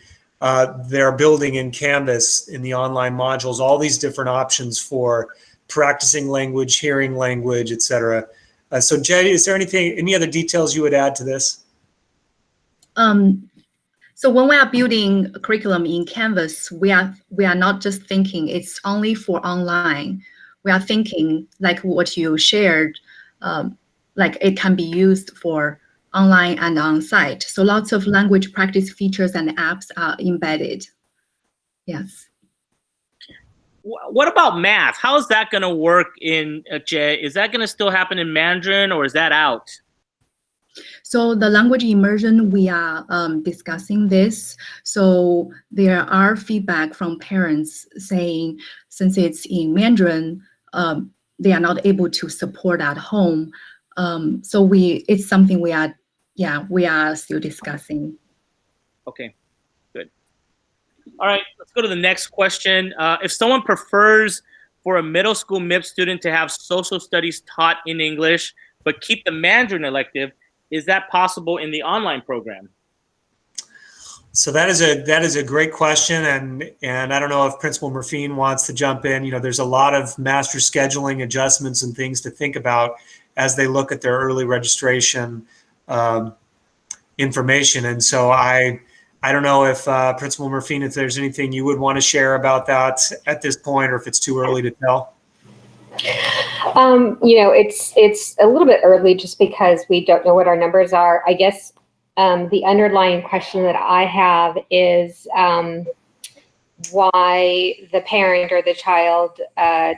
they're building in Canvas in the online modules all these different options for practicing language, hearing language, etc. So Jay, is there any other details you would add to this? So when we are building a curriculum in Canvas, we are not just thinking it's only for online. We are thinking like what you shared, like it can be used for online and on-site. So lots of language practice features and apps are embedded. Yes. What about math? How is that going to work in Jay? Is that going to still happen in Mandarin, or is that out? So the language immersion, we are discussing this. So there are feedback from parents saying, since it's in Mandarin, they are not able to support at home. So it's something we are still discussing. Okay, good. All right, let's go to the next question. If someone prefers for a middle school MIP student to have social studies taught in English, but keep the Mandarin elective, is that possible in the online program? So that is a great question, and I don't know if Principal Merfine wants to jump in. You know, there's a lot of master scheduling adjustments and things to think about as they look at their early registration information. And so I don't know if Principal Merfine, if there's anything you would want to share about that at this point, or if it's too early to tell. You know, it's a little bit early just because we don't know what our numbers are. I guess the underlying question that I have is why the parent or the child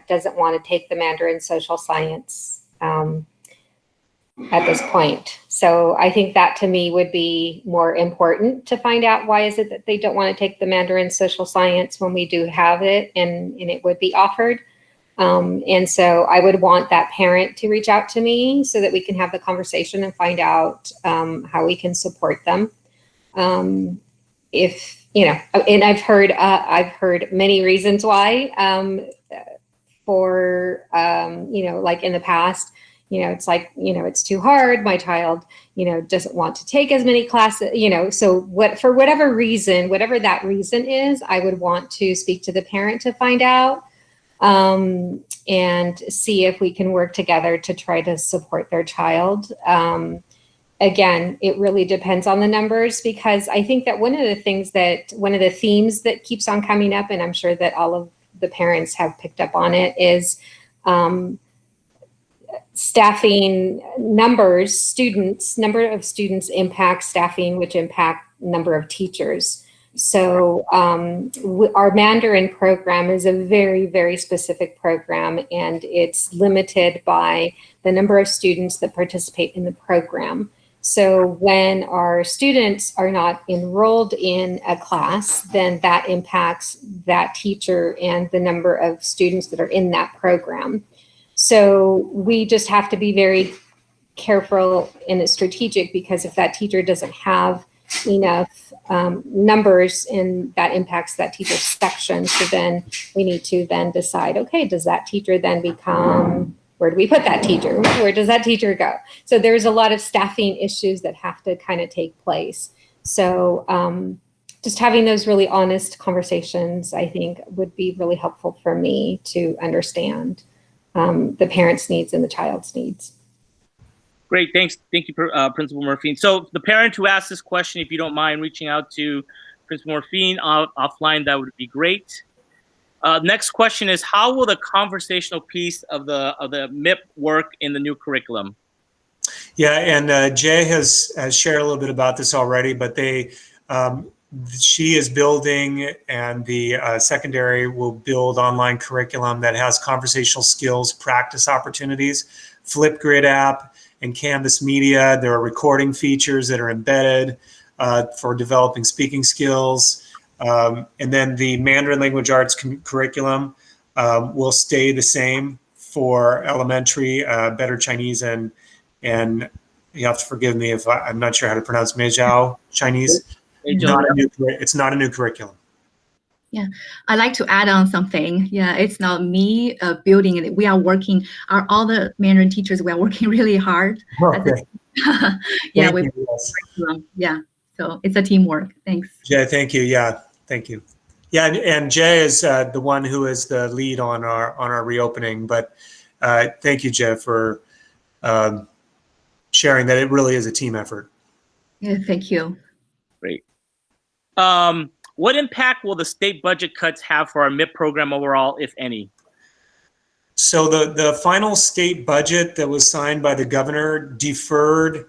doesn't want to take the Mandarin social science at this point. So I think that to me would be more important to find out why is it that they don't want to take the Mandarin social science when we do have it and it would be offered. And so I would want that parent to reach out to me so that we can have the conversation and find out how we can support them. If, you know, and I've heard many reasons why for, you know, like in the past, you know, it's like, you know, it's too hard. My child, you know, doesn't want to take as many classes, you know, so for whatever reason, whatever that reason is, I would want to speak to the parent to find out. And see if we can work together to try to support their child. Again, it really depends on the numbers, because I think that one of the themes that keeps on coming up, and I'm sure that all of the parents have picked up on it, is staffing numbers, number of students impact staffing, which impact number of teachers. So our Mandarin program is a very, very specific program, and it's limited by the number of students that participate in the program. So when our students are not enrolled in a class, then that impacts that teacher and the number of students that are in that program. So we just have to be very careful and strategic, because if that teacher doesn't have enough numbers, and that impacts that teacher's section, so then we need to then decide, okay, does that teacher then become, where do we put that teacher? Where does that teacher go? So there's a lot of staffing issues that have to kind of take place. So just having those really honest conversations, I think, would be really helpful for me to understand the parents' needs and the child's needs. Great, thanks. Thank you, Principal Merfine. So the parent who asked this question, if you don't mind reaching out to Principal Merfine offline, that would be great. Next question is, how will the conversational piece of the MIP work in the new curriculum? Yeah, and Jay has shared a little bit about this already, but she is building, and the secondary will build online curriculum that has conversational skills practice opportunities, Flipgrid app, and Canvas Media. There are recording features that are embedded for developing speaking skills. And then the Mandarin Language Arts curriculum will stay the same for elementary, Better Chinese, and you have to forgive me if I'm not sure how to pronounce Meijiao Chinese. It's not a new curriculum. Yeah, I like to add on something. Yeah, it's not me building it. We are working. All the Mandarin teachers, we are working really hard. Okay. Yeah, Thank you, yes. Yeah. So it's a teamwork. Thanks. Jay, thank you. Yeah, thank you. Yeah, and Jay is the one who is the lead on our reopening. But thank you, Jay, for sharing that it really is a team effort. Yeah, thank you. Great. What impact will the state budget cuts have for our MIP program overall, if any? So the final state budget that was signed by the governor deferred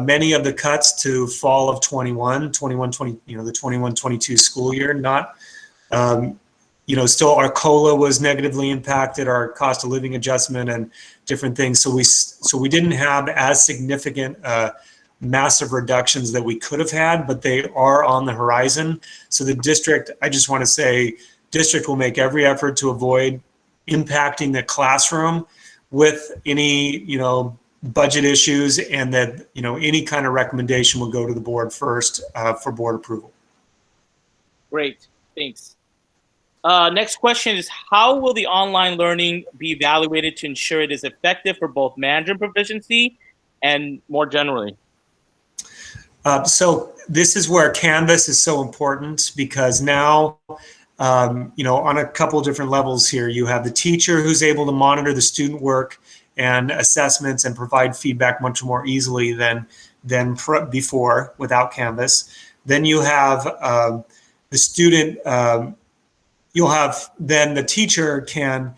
many of the cuts to fall of 21, 20, the 21-22 school year. Not, still our COLA was negatively impacted, our cost of living adjustment and different things. So we didn't have as significant massive reductions that we could have had, but they are on the horizon. So the district, I just want to say, district will make every effort to avoid impacting the classroom with any, budget issues, and that, any kind of recommendation will go to the board first for board approval. Great, thanks. Next question is, how will the online learning be evaluated to ensure it is effective for both Mandarin proficiency and more generally? So this is where Canvas is so important, because now, on a couple of different levels here, you have the teacher who's able to monitor the student work and assessments and provide feedback much more easily than before without Canvas. Then you have the student. You'll have then the teacher can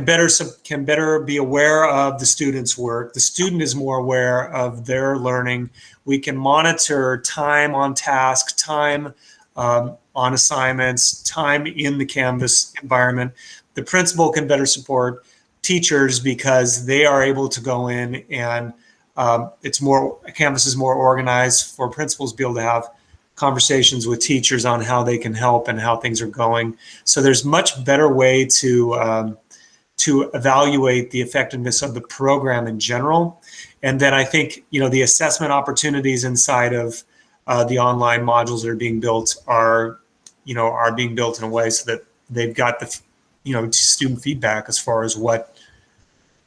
better be aware of the student's work. The student is more aware of their learning. We can monitor time on task, time on assignments, time in the Canvas environment. The principal can better support teachers because they are able to go in and Canvas is more organized for principals to be able to have conversations with teachers on how they can help and how things are going. So there's much better way to evaluate the effectiveness of the program in general. And then I think, the assessment opportunities inside of the online modules that are being built are being built in a way so that they've got the, student feedback as far as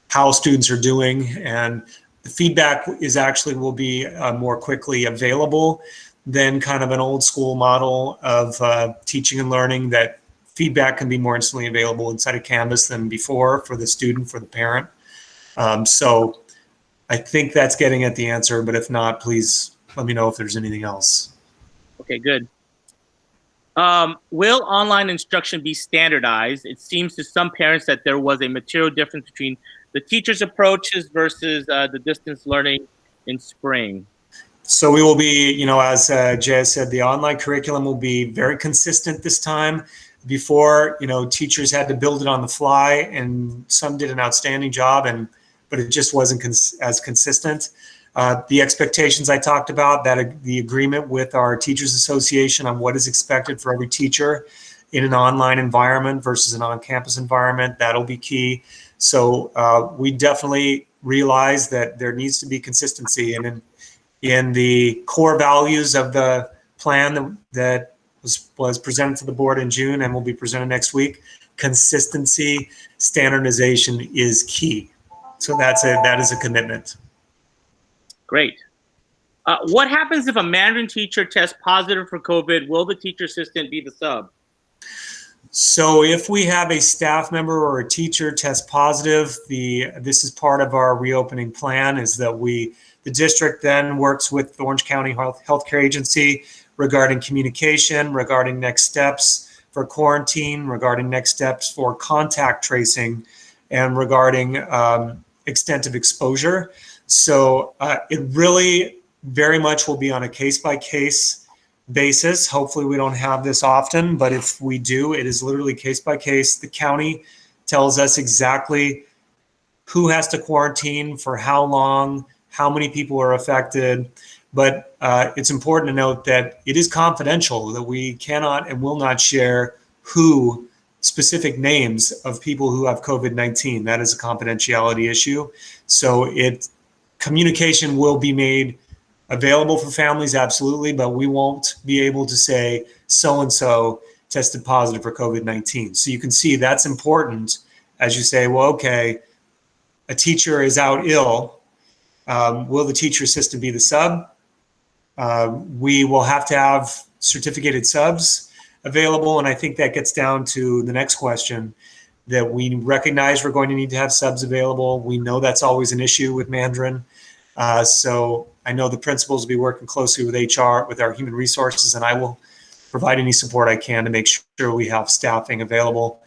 how students are doing. And the feedback will be more quickly available than kind of an old school model of teaching and learning, that feedback can be more instantly available inside of Canvas than before for the student, for the parent. So I think that's getting at the answer, but if not, please let me know if there's anything else. Okay, good. Will online instruction be standardized? It seems to some parents that there was a material difference between the teacher's approaches versus the distance learning in spring. So we will be, as Jay said, the online curriculum will be very consistent this time. Before, teachers had to build it on the fly, and some did an outstanding job, but it just wasn't as consistent. The expectations I talked about, that the agreement with our Teachers Association on what is expected for every teacher in an online environment versus an on-campus environment, that'll be key. So we definitely realize that there needs to be consistency, and in the core values of the plan that was presented to the board in June and will be presented next week, consistency, standardization is key. So that is a commitment. Great. What happens if a Mandarin teacher tests positive for COVID? Will the teacher assistant be the sub? So if we have a staff member or a teacher test positive, this is part of our reopening plan, is that the district then works with the Orange County Healthcare Agency regarding communication, regarding next steps for quarantine, regarding next steps for contact tracing, and regarding extent of exposure. So it really very much will be on a case-by-case basis. Hopefully we don't have this often, but if we do, it is literally case-by-case. The county tells us exactly who has to quarantine for how long, how many people are affected. But it's important to note that it is confidential, that we cannot and will not share specific names of people who have COVID-19. That is a confidentiality issue. So communication will be made available for families, absolutely, but we won't be able to say so-and-so tested positive for COVID-19. So you can see that's important as you say, well, okay, a teacher is out ill. Will the teacher assistant be the sub? We will have to have certificated subs available. And I think that gets down to the next question, that we recognize we're going to need to have subs available. We know that's always an issue with Mandarin. So I know the principals will be working closely with HR, with our human resources, and I will provide any support I can to make sure we have staffing available.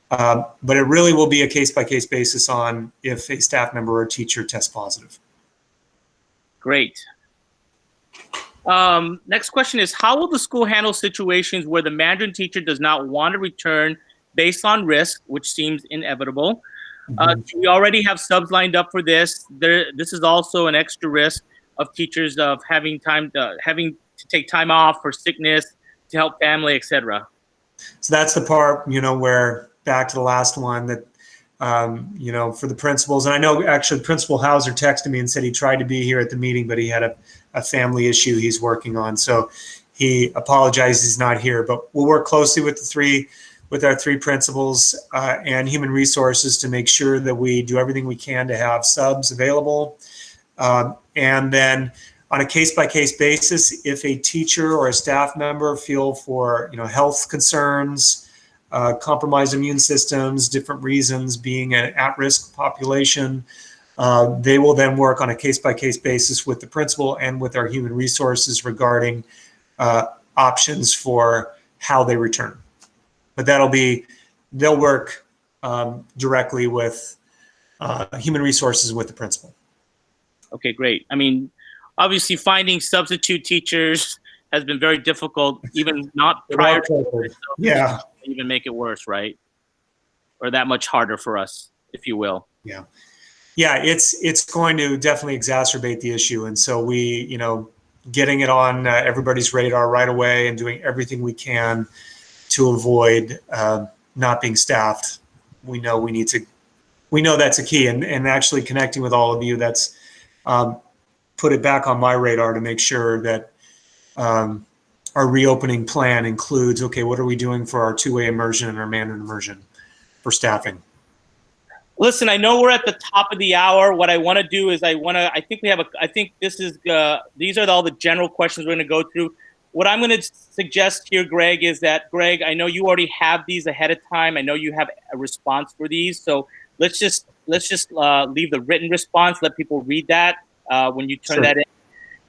But it really will be a case-by-case basis on if a staff member or teacher tests positive. Great. Next question is, how will the school handle situations where the Mandarin teacher does not want to return based on risk, which seems inevitable? We already have subs lined up for this. This is also an extra risk of teachers of having to take time off for sickness, to help family, etc. So that's the part, where back to the last one that, for the principals, and I know actually Principal Hauser texted me and said he tried to be here at the meeting, but he had a family issue he's working on. So he apologizes he's not here, but we'll work closely with our three principals and human resources to make sure that we do everything we can to have subs available. And then on a case-by-case basis, if a teacher or a staff member feel for health concerns, compromised immune systems, different reasons, being an at-risk population, they will then work on a case-by-case basis with the principal and with our human resources regarding options for how they return. But they'll work directly with human resources with the principal. Okay, great. I mean, obviously finding substitute teachers has been very difficult, even not prior to COVID. So yeah. Even make it worse, right? Or that much harder for us, if you will. Yeah. Yeah, it's going to definitely exacerbate the issue. And so we, getting it on everybody's radar right away and doing everything we can to avoid not being staffed. We know that's a key, and actually connecting with all of you, that's put it back on my radar to make sure that our reopening plan includes, okay, what are we doing for our two-way immersion and our Mandarin immersion for staffing? Listen, I know we're at the top of the hour. What I want to do is these are all the general questions we're going to go through. What I'm going to suggest here, Greg, is that, Greg, I know you already have these ahead of time. I know you have a response for these. So let's just leave the written response, let people read that when you turn that in.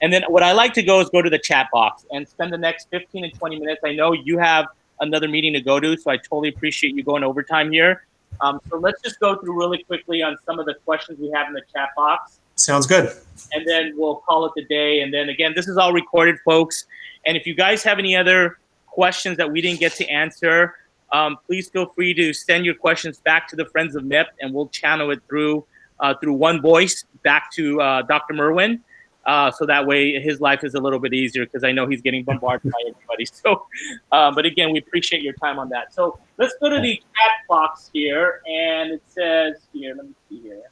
And then what I like to go to the chat box and spend the next 15 and 20 minutes. I know you have another meeting to go to, so I totally appreciate you going overtime here. So let's just go through really quickly on some of the questions we have in the chat box. Sounds good. And then we'll call it the day. And then again, this is all recorded, folks. And if you guys have any other questions that we didn't get to answer, please feel free to send your questions back to the Friends of MIP, and we'll channel it through one voice back to Dr. Merwin. So that way his life is a little bit easier, because I know he's getting bombarded by everybody. So, but again, we appreciate your time on that. So let's go to the chat box here, and it says here, let me see here.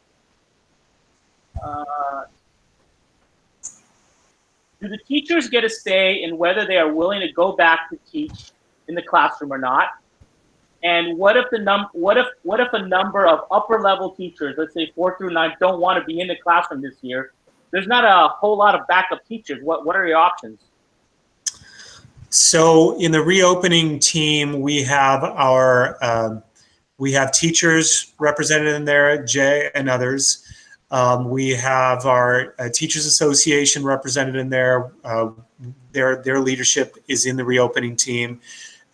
Do the teachers get a say in whether they are willing to go back to teach in the classroom or not? And what if a number of upper level teachers, let's say 4 through 9, don't want to be in the classroom this year? There's not a whole lot of backup teachers. What are your options? So in the reopening team, we have teachers represented in there, Jay and others. We have our Teachers Association represented in there. Their leadership is in the reopening team.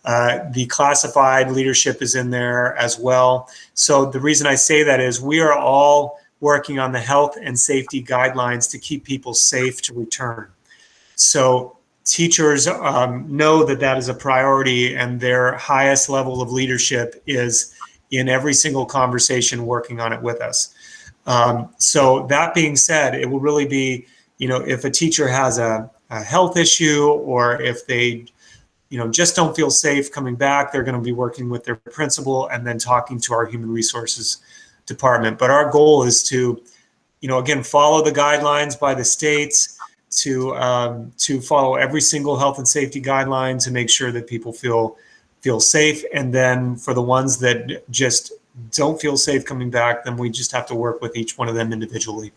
The classified leadership is in there as well. So the reason I say that is we are all working on the health and safety guidelines to keep people safe to return. So teachers know that is a priority, and their highest level of leadership is in every single conversation working on it with us. So that being said, it will really be, if a teacher has a health issue, or if they, just don't feel safe coming back, they're going to be working with their principal and then talking to our human resources department. But our goal is to, again, follow the guidelines by the states, to follow every single health and safety guideline to make sure that people feel feel safe. And then for the ones that just don't feel safe coming back, then we just have to work with each one of them individually.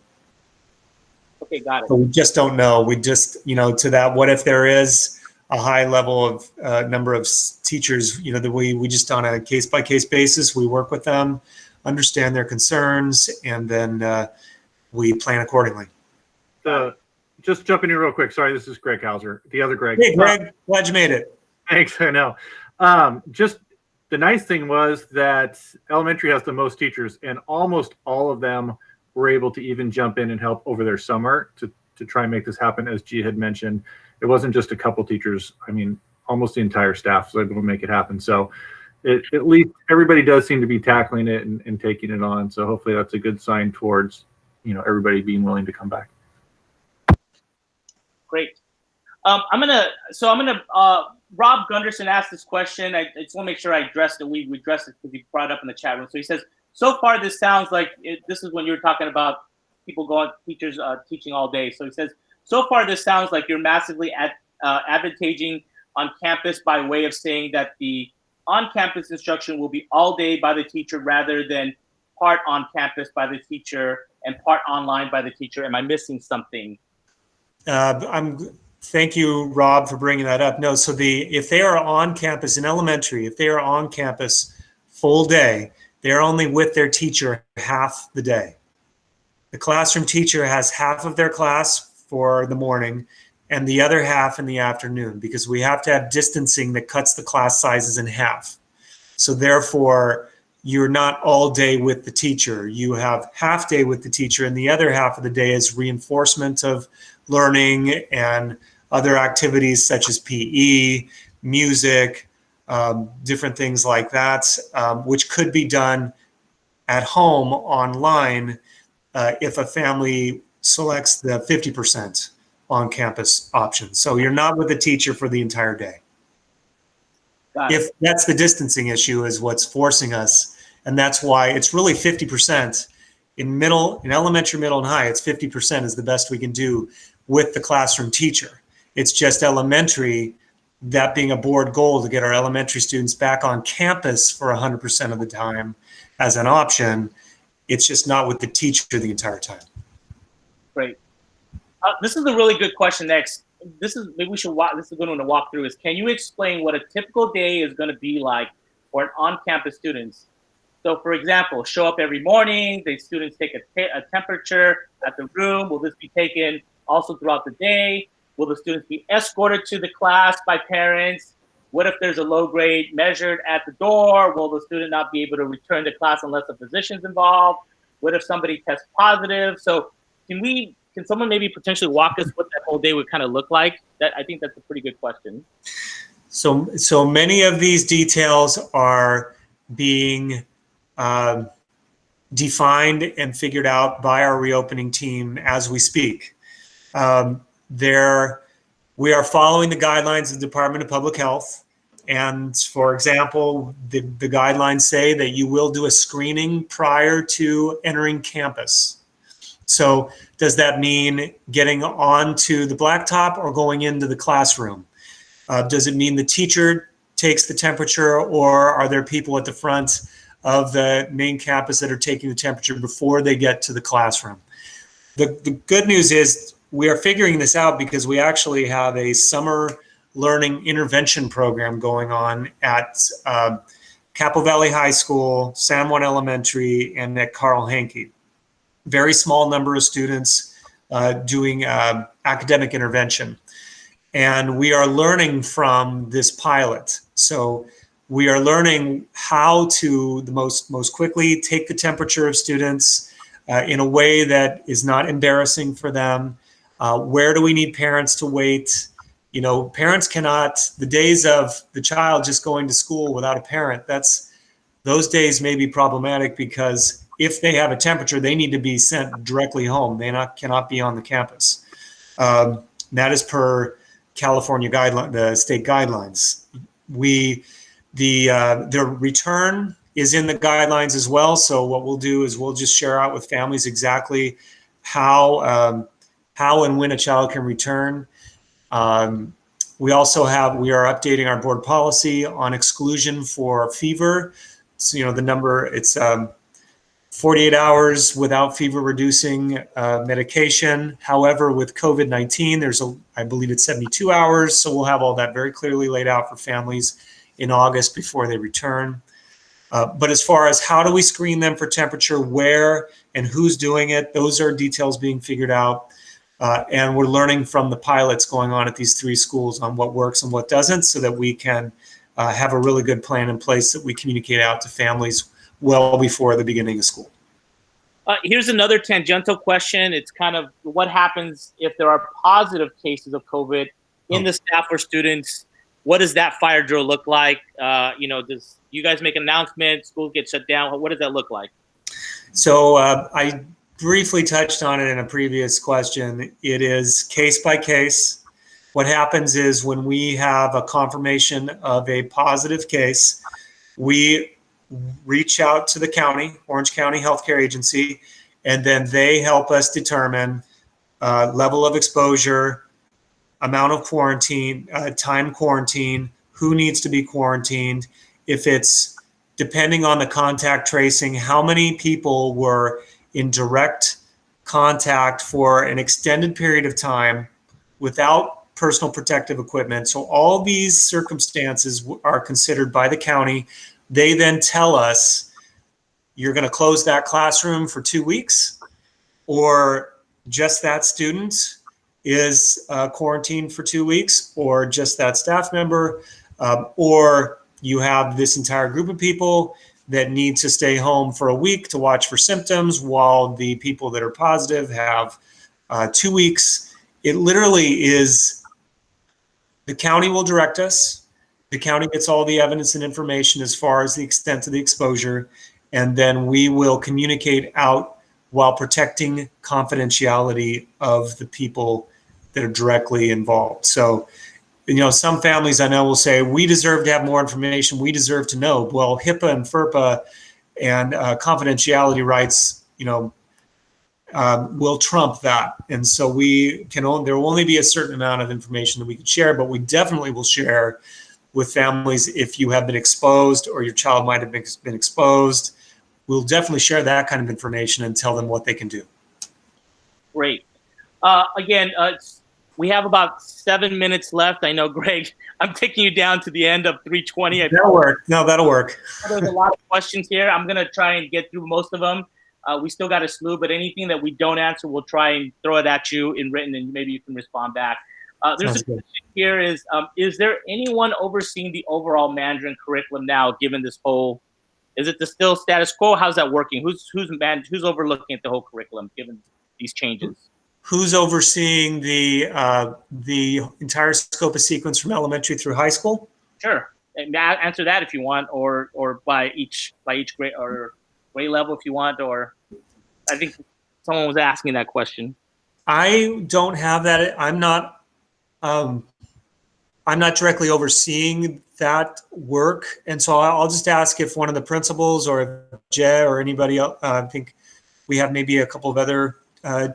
Okay, got it. But we just don't know. We just, to that, what if there is a high level of number of teachers, that we just on a case-by-case basis, we work with them, understand their concerns, and then we plan accordingly. Just jumping in real quick. Sorry, this is Greg Hauser, the other Greg. Hey, Greg, glad you made it. Thanks, I know. Just the nice thing was that elementary has the most teachers, and almost all of them were able to even jump in and help over their summer to try and make this happen. As Gia had mentioned, it wasn't just a couple teachers. I mean, almost the entire staff was able to make it happen. So at least everybody does seem to be tackling it and taking it on. So hopefully that's a good sign towards, everybody being willing to come back. Great. Rob Gunderson asked this question. I just want to make sure I addressed it. We addressed it because he brought it up in the chat room. So he says, so far this sounds like this is when you were talking about people teachers teaching all day. So he says, so far this sounds like you're massively advantaging on campus by way of saying that the on-campus instruction will be all day by the teacher rather than part on campus by the teacher and part online by the teacher. Am I missing something? Thank you, Rob, for bringing that up. No, so if they are on campus in elementary, if they are on campus full day, they're only with their teacher half the day. The classroom teacher has half of their class for the morning and the other half in the afternoon, because we have to have distancing that cuts the class sizes in half. So therefore, you're not all day with the teacher. You have half day with the teacher, and the other half of the day is reinforcement of learning and other activities such as PE, music, different things like that, which could be done at home online if a family selects the 50% on-campus option. So you're not with the teacher for the entire day. If that's the distancing issue is what's forcing us, and that's why it's really 50%. In elementary, middle, and high, it's 50% is the best we can do with the classroom teacher. It's just elementary, that being a board goal to get our elementary students back on campus for 100% of the time as an option. It's just not with the teacher the entire time. Great. This is a really good question next. Maybe we should this is a good one to walk through. Is can you explain what a typical day is going to be like for an on-campus students? So for example, show up every morning, the students take a temperature at the room. Will this be taken also throughout the day? Will the students be escorted to the class by parents? What if there's a low grade measured at the door? Will the student not be able to return to class unless a physician's involved? What if somebody tests positive? So can someone maybe potentially walk us what that whole day would kind of look like? I think that's a pretty good question. So many of these details are being defined and figured out by our reopening team as we speak. We are following the guidelines of the Department of Public Health. And for example, the guidelines say that you will do a screening prior to entering campus. So does that mean getting onto the blacktop or going into the classroom? Does it mean the teacher takes the temperature, or are there people at the front of the main campus that are taking the temperature before they get to the classroom? The good news is we are figuring this out because we actually have a summer learning intervention program going on at Capo Valley High School, San Juan Elementary, and at Carl Hanke. Very small number of students doing academic intervention. And we are learning from this pilot. So we are learning how to the most quickly take the temperature of students in a way that is not embarrassing for them. Where do we need parents to wait? Parents cannot, the days of the child just going to school without a parent, those days may be problematic, because if they have a temperature, they need to be sent directly home. They cannot be on the campus. That is per California guideline, the state guidelines. The return is in the guidelines as well. So what we'll do is we'll just share out with families exactly how and when a child can return. We also we are updating our board policy on exclusion for fever. So, the number, it's 48 hours without fever reducing medication. However, with COVID-19, I believe it's 72 hours. So we'll have all that very clearly laid out for families in August before they return. But as far as how do we screen them for temperature, where and who's doing it, those are details being figured out. And we're learning from the pilots going on at these 3 schools on what works and what doesn't, so that we can have a really good plan in place that we communicate out to families well before the beginning of school. Here's another tangential question. It's kind of what happens if there are positive cases of COVID in the staff or students. What does that fire drill look like? Does you guys make an announcement, schools get shut down? What does that look like? So I briefly touched on it in a previous question. It is case by case. What happens is when we have a confirmation of a positive case, we reach out to the county, Orange County Healthcare Agency, and then they help us determine level of exposure, amount of quarantine, time quarantine, who needs to be quarantined. If it's depending on the contact tracing, how many people were in direct contact for an extended period of time without personal protective equipment. So all these circumstances are considered by the county. They then tell us, you're going to close that classroom for 2 weeks, or just that student is quarantined for 2 weeks, or just that staff member, or you have this entire group of people that need to stay home for a week to watch for symptoms, while the people that are positive have 2 weeks. It literally is, the county will direct us. The county gets all the evidence and information as far as the extent of the exposure, and then we will communicate out while protecting confidentiality of the people that are directly involved. So, some families I know will say, we deserve to have more information, we deserve to know. Well, HIPAA and FERPA and confidentiality rights, will trump that. And so there will only be a certain amount of information that we can share, but we definitely will share with families if you have been exposed or your child might have been exposed. We'll definitely share that kind of information and tell them what they can do. Great. Again, we have about 7 minutes left. I know, Greg, I'm taking you down to the end of 3:20. That'll work. No, that'll work. There's a lot of questions here. I'm going to try and get through most of them. We still got a slew, but anything that we don't answer, we'll try and throw it at you in written, and maybe you can respond back. There's a question here is there anyone overseeing the overall Mandarin curriculum now, given this whole, is it the still status quo? How's that working? Who's overlooking at the whole curriculum, given these changes? Who's overseeing the entire scope of sequence from elementary through high school? Sure. And answer that if you want, or by each grade or grade level if you want, or I think someone was asking that question. I don't have that. I'm not directly overseeing that work, and so I'll just ask if one of the principals or if Jay or anybody else. I think we have maybe a couple of other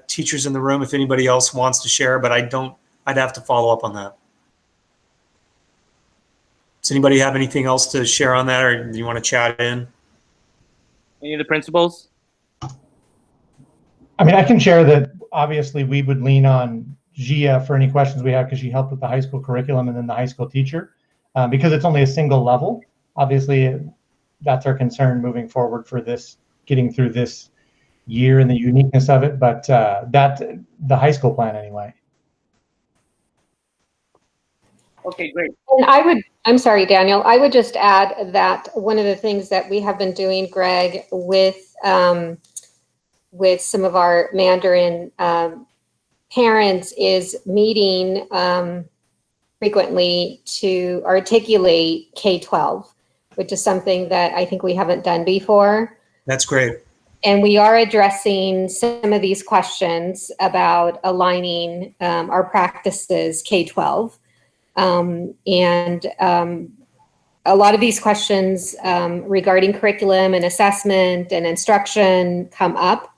teachers in the room if anybody else wants to share, but I'd have to follow up on that. Does anybody have anything else to share on that, or do you want to chat in? Any of the principals? I mean, I can share that obviously we would lean on Gia for any questions we have, because she helped with the high school curriculum and then the high school teacher, because it's only a single level. Obviously, that's our concern moving forward for this, getting through this year and the uniqueness of it, but the high school plan anyway. Okay, great. And I'm sorry, Daniel, I would just add that one of the things that we have been doing, Greg, with some of our Mandarin parents is meeting frequently to articulate K-12, which is something that I think we haven't done before. That's great. And we are addressing some of these questions about aligning our practices K-12. And a lot of these questions regarding curriculum and assessment and instruction come up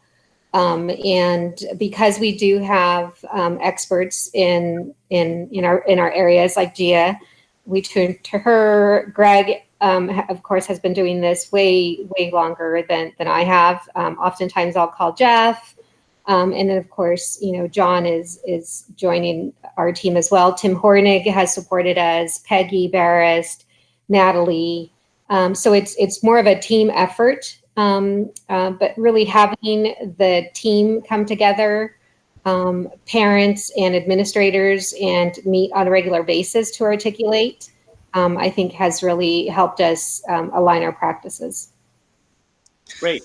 And because we do have experts in our areas like Gia, we turn to her. Greg, of course, has been doing this way longer than I have. Oftentimes, I'll call Jeff, and then of course, John is joining our team as well. Tim Hornig has supported us. Peggy Barrist, Natalie. So it's more of a team effort. But really having the team come together, parents and administrators, and meet on a regular basis to articulate, I think has really helped us align our practices. Great.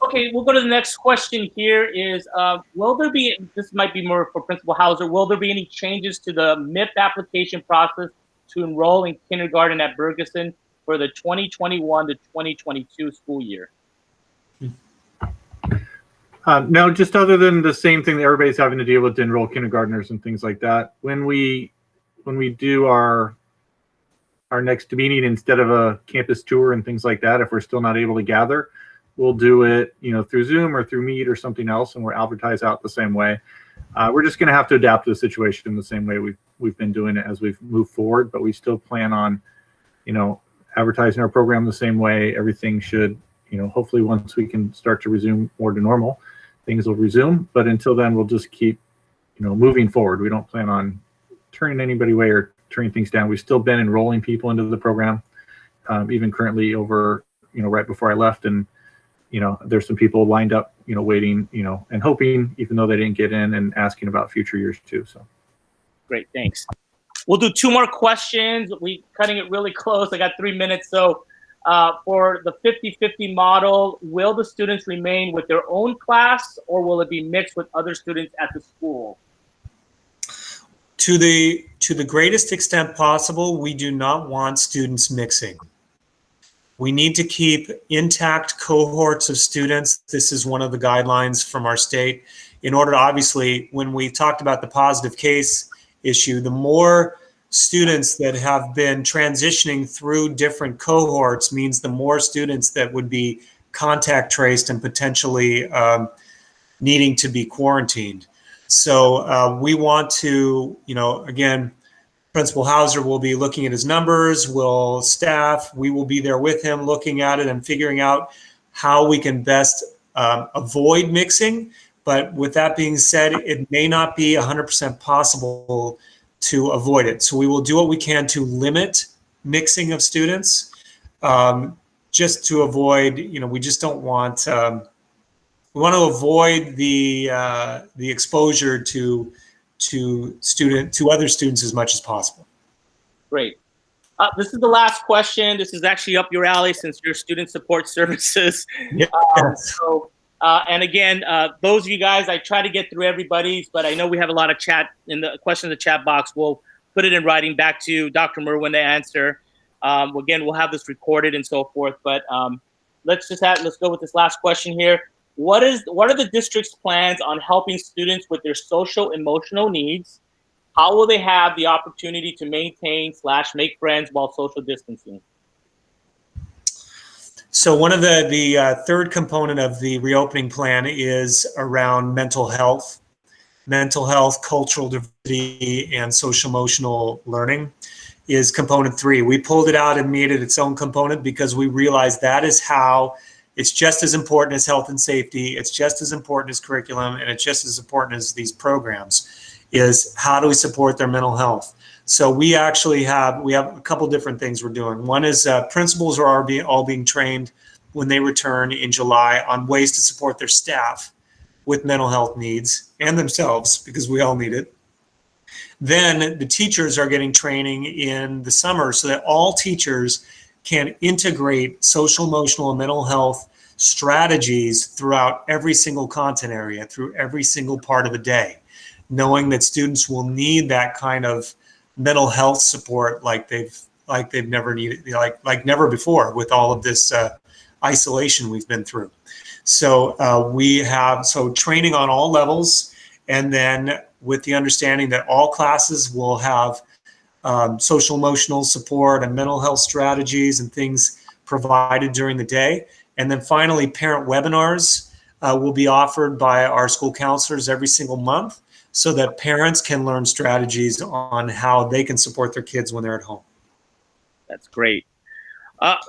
Okay, we'll go to the next question here is, will there be, this might be more for Principal Hauser, will there be any changes to the MIP application process to enroll in kindergarten at Bergeson for the 2021 to 2022 school year? No, just other than the same thing that everybody's having to deal with to enroll kindergartners and things like that. When we do our next meeting, instead of a campus tour and things like that, if we're still not able to gather, we'll do it, through Zoom or through Meet or something else, and we'll advertise out the same way. We're just going to have to adapt to the situation in the same way we've been doing it as we've moved forward, but we still plan on, advertising our program the same way. Everything should, hopefully once we can start to resume more to normal, things will resume. But until then, we'll just keep, moving forward. We don't plan on turning anybody away or turning things down. We've still been enrolling people into the program, even currently over, right before I left. And, there's some people lined up, waiting, and hoping, even though they didn't get in, and asking about future years too. So. Great, thanks. We'll do 2 more questions. We're cutting it really close. I got 3 minutes. So for the 50-50 model, will the students remain with their own class, or will it be mixed with other students at the school? To the greatest extent possible, we do not want students mixing. We need to keep intact cohorts of students. This is one of the guidelines from our state. In order to, obviously, when we talked about the positive case issue, the more students that have been transitioning through different cohorts means the more students that would be contact traced and potentially needing to be quarantined. So we want to, again, Principal Hauser will be looking at his numbers, we will be there with him looking at it and figuring out how we can best avoid mixing. But with that being said, it may not be 100% possible to avoid it. So we will do what we can to limit mixing of students, just to avoid, we just don't want, we want to avoid the exposure to other students as much as possible. Great. This is the last question. This is actually up your alley since you're student support services. Yeah. And again, those of you guys, I try to get through everybody's, but I know we have a lot of chat in the question in the chat box. We'll put it in writing back to Dr. Merwin to answer. Again, we'll have this recorded and so forth, but let's go with this last question here. What are the district's plans on helping students with their social emotional needs? How will they have the opportunity to maintain / make friends while social distancing? So one of the third component of the reopening plan is around mental health, cultural diversity, and social emotional learning is component 3. We pulled it out and made it its own component because we realized that is how it's just as important as health and safety. It's just as important as curriculum, and it's just as important as these programs is how do we support their mental health? So we actually have a couple different things we're doing. One is principals are all being trained when they return in July on ways to support their staff with mental health needs and themselves, because we all need it. Then the teachers are getting training in the summer so that all teachers can integrate social, emotional, and mental health strategies throughout every single content area, through every single part of the day, knowing that students will need that kind of mental health support like they've never needed, like never before with all of this isolation we've been through. So we have training on all levels, and then with the understanding that all classes will have social emotional support and mental health strategies and things provided during the day. And then finally, parent webinars will be offered by our school counselors every single month so that parents can learn strategies on how they can support their kids when they're at home. That's great.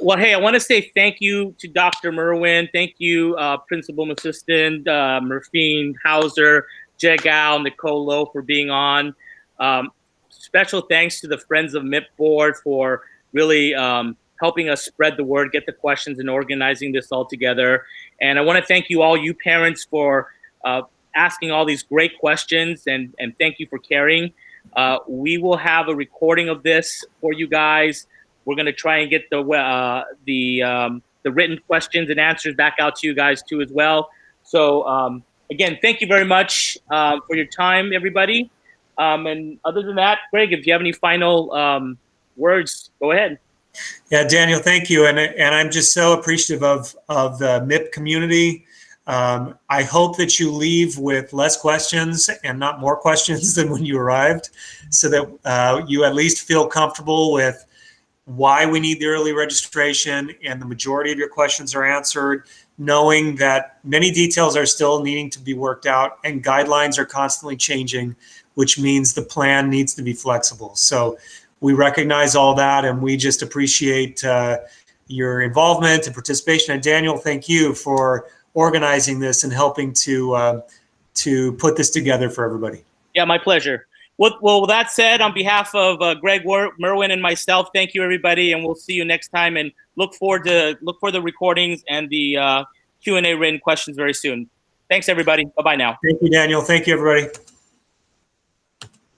Well, hey, I want to say thank you to Dr. Merwin. Thank you, Principal Assistant Murphine, Hauser, Jegal, Nicole Lowe for being on. Special thanks to the Friends of MIP board for really helping us spread the word, get the questions, and organizing this all together. And I want to thank you all, you parents, for asking all these great questions, and thank you for caring. We will have a recording of this for you guys. We're going to try and get the written questions and answers back out to you guys too as well. So again, thank you very much for your time, everybody. And other than that, Greg, if you have any final words, go ahead. Yeah, Daniel, thank you. And I'm just so appreciative of the MIP community. I hope that you leave with less questions and not more questions than when you arrived, so that you at least feel comfortable with why we need the early registration, and the majority of your questions are answered, knowing that many details are still needing to be worked out and guidelines are constantly changing, which means the plan needs to be flexible. So we recognize all that, and we just appreciate your involvement and participation. And Daniel, thank you for organizing this and helping to put this together for everybody. Yeah, my pleasure. Well, with that said, on behalf of Greg Merwin and myself, thank you, everybody, and we'll see you next time. And look for the recordings and the Q&A written questions very soon. Thanks, everybody. Bye-bye now. Thank you, Daniel. Thank you, everybody.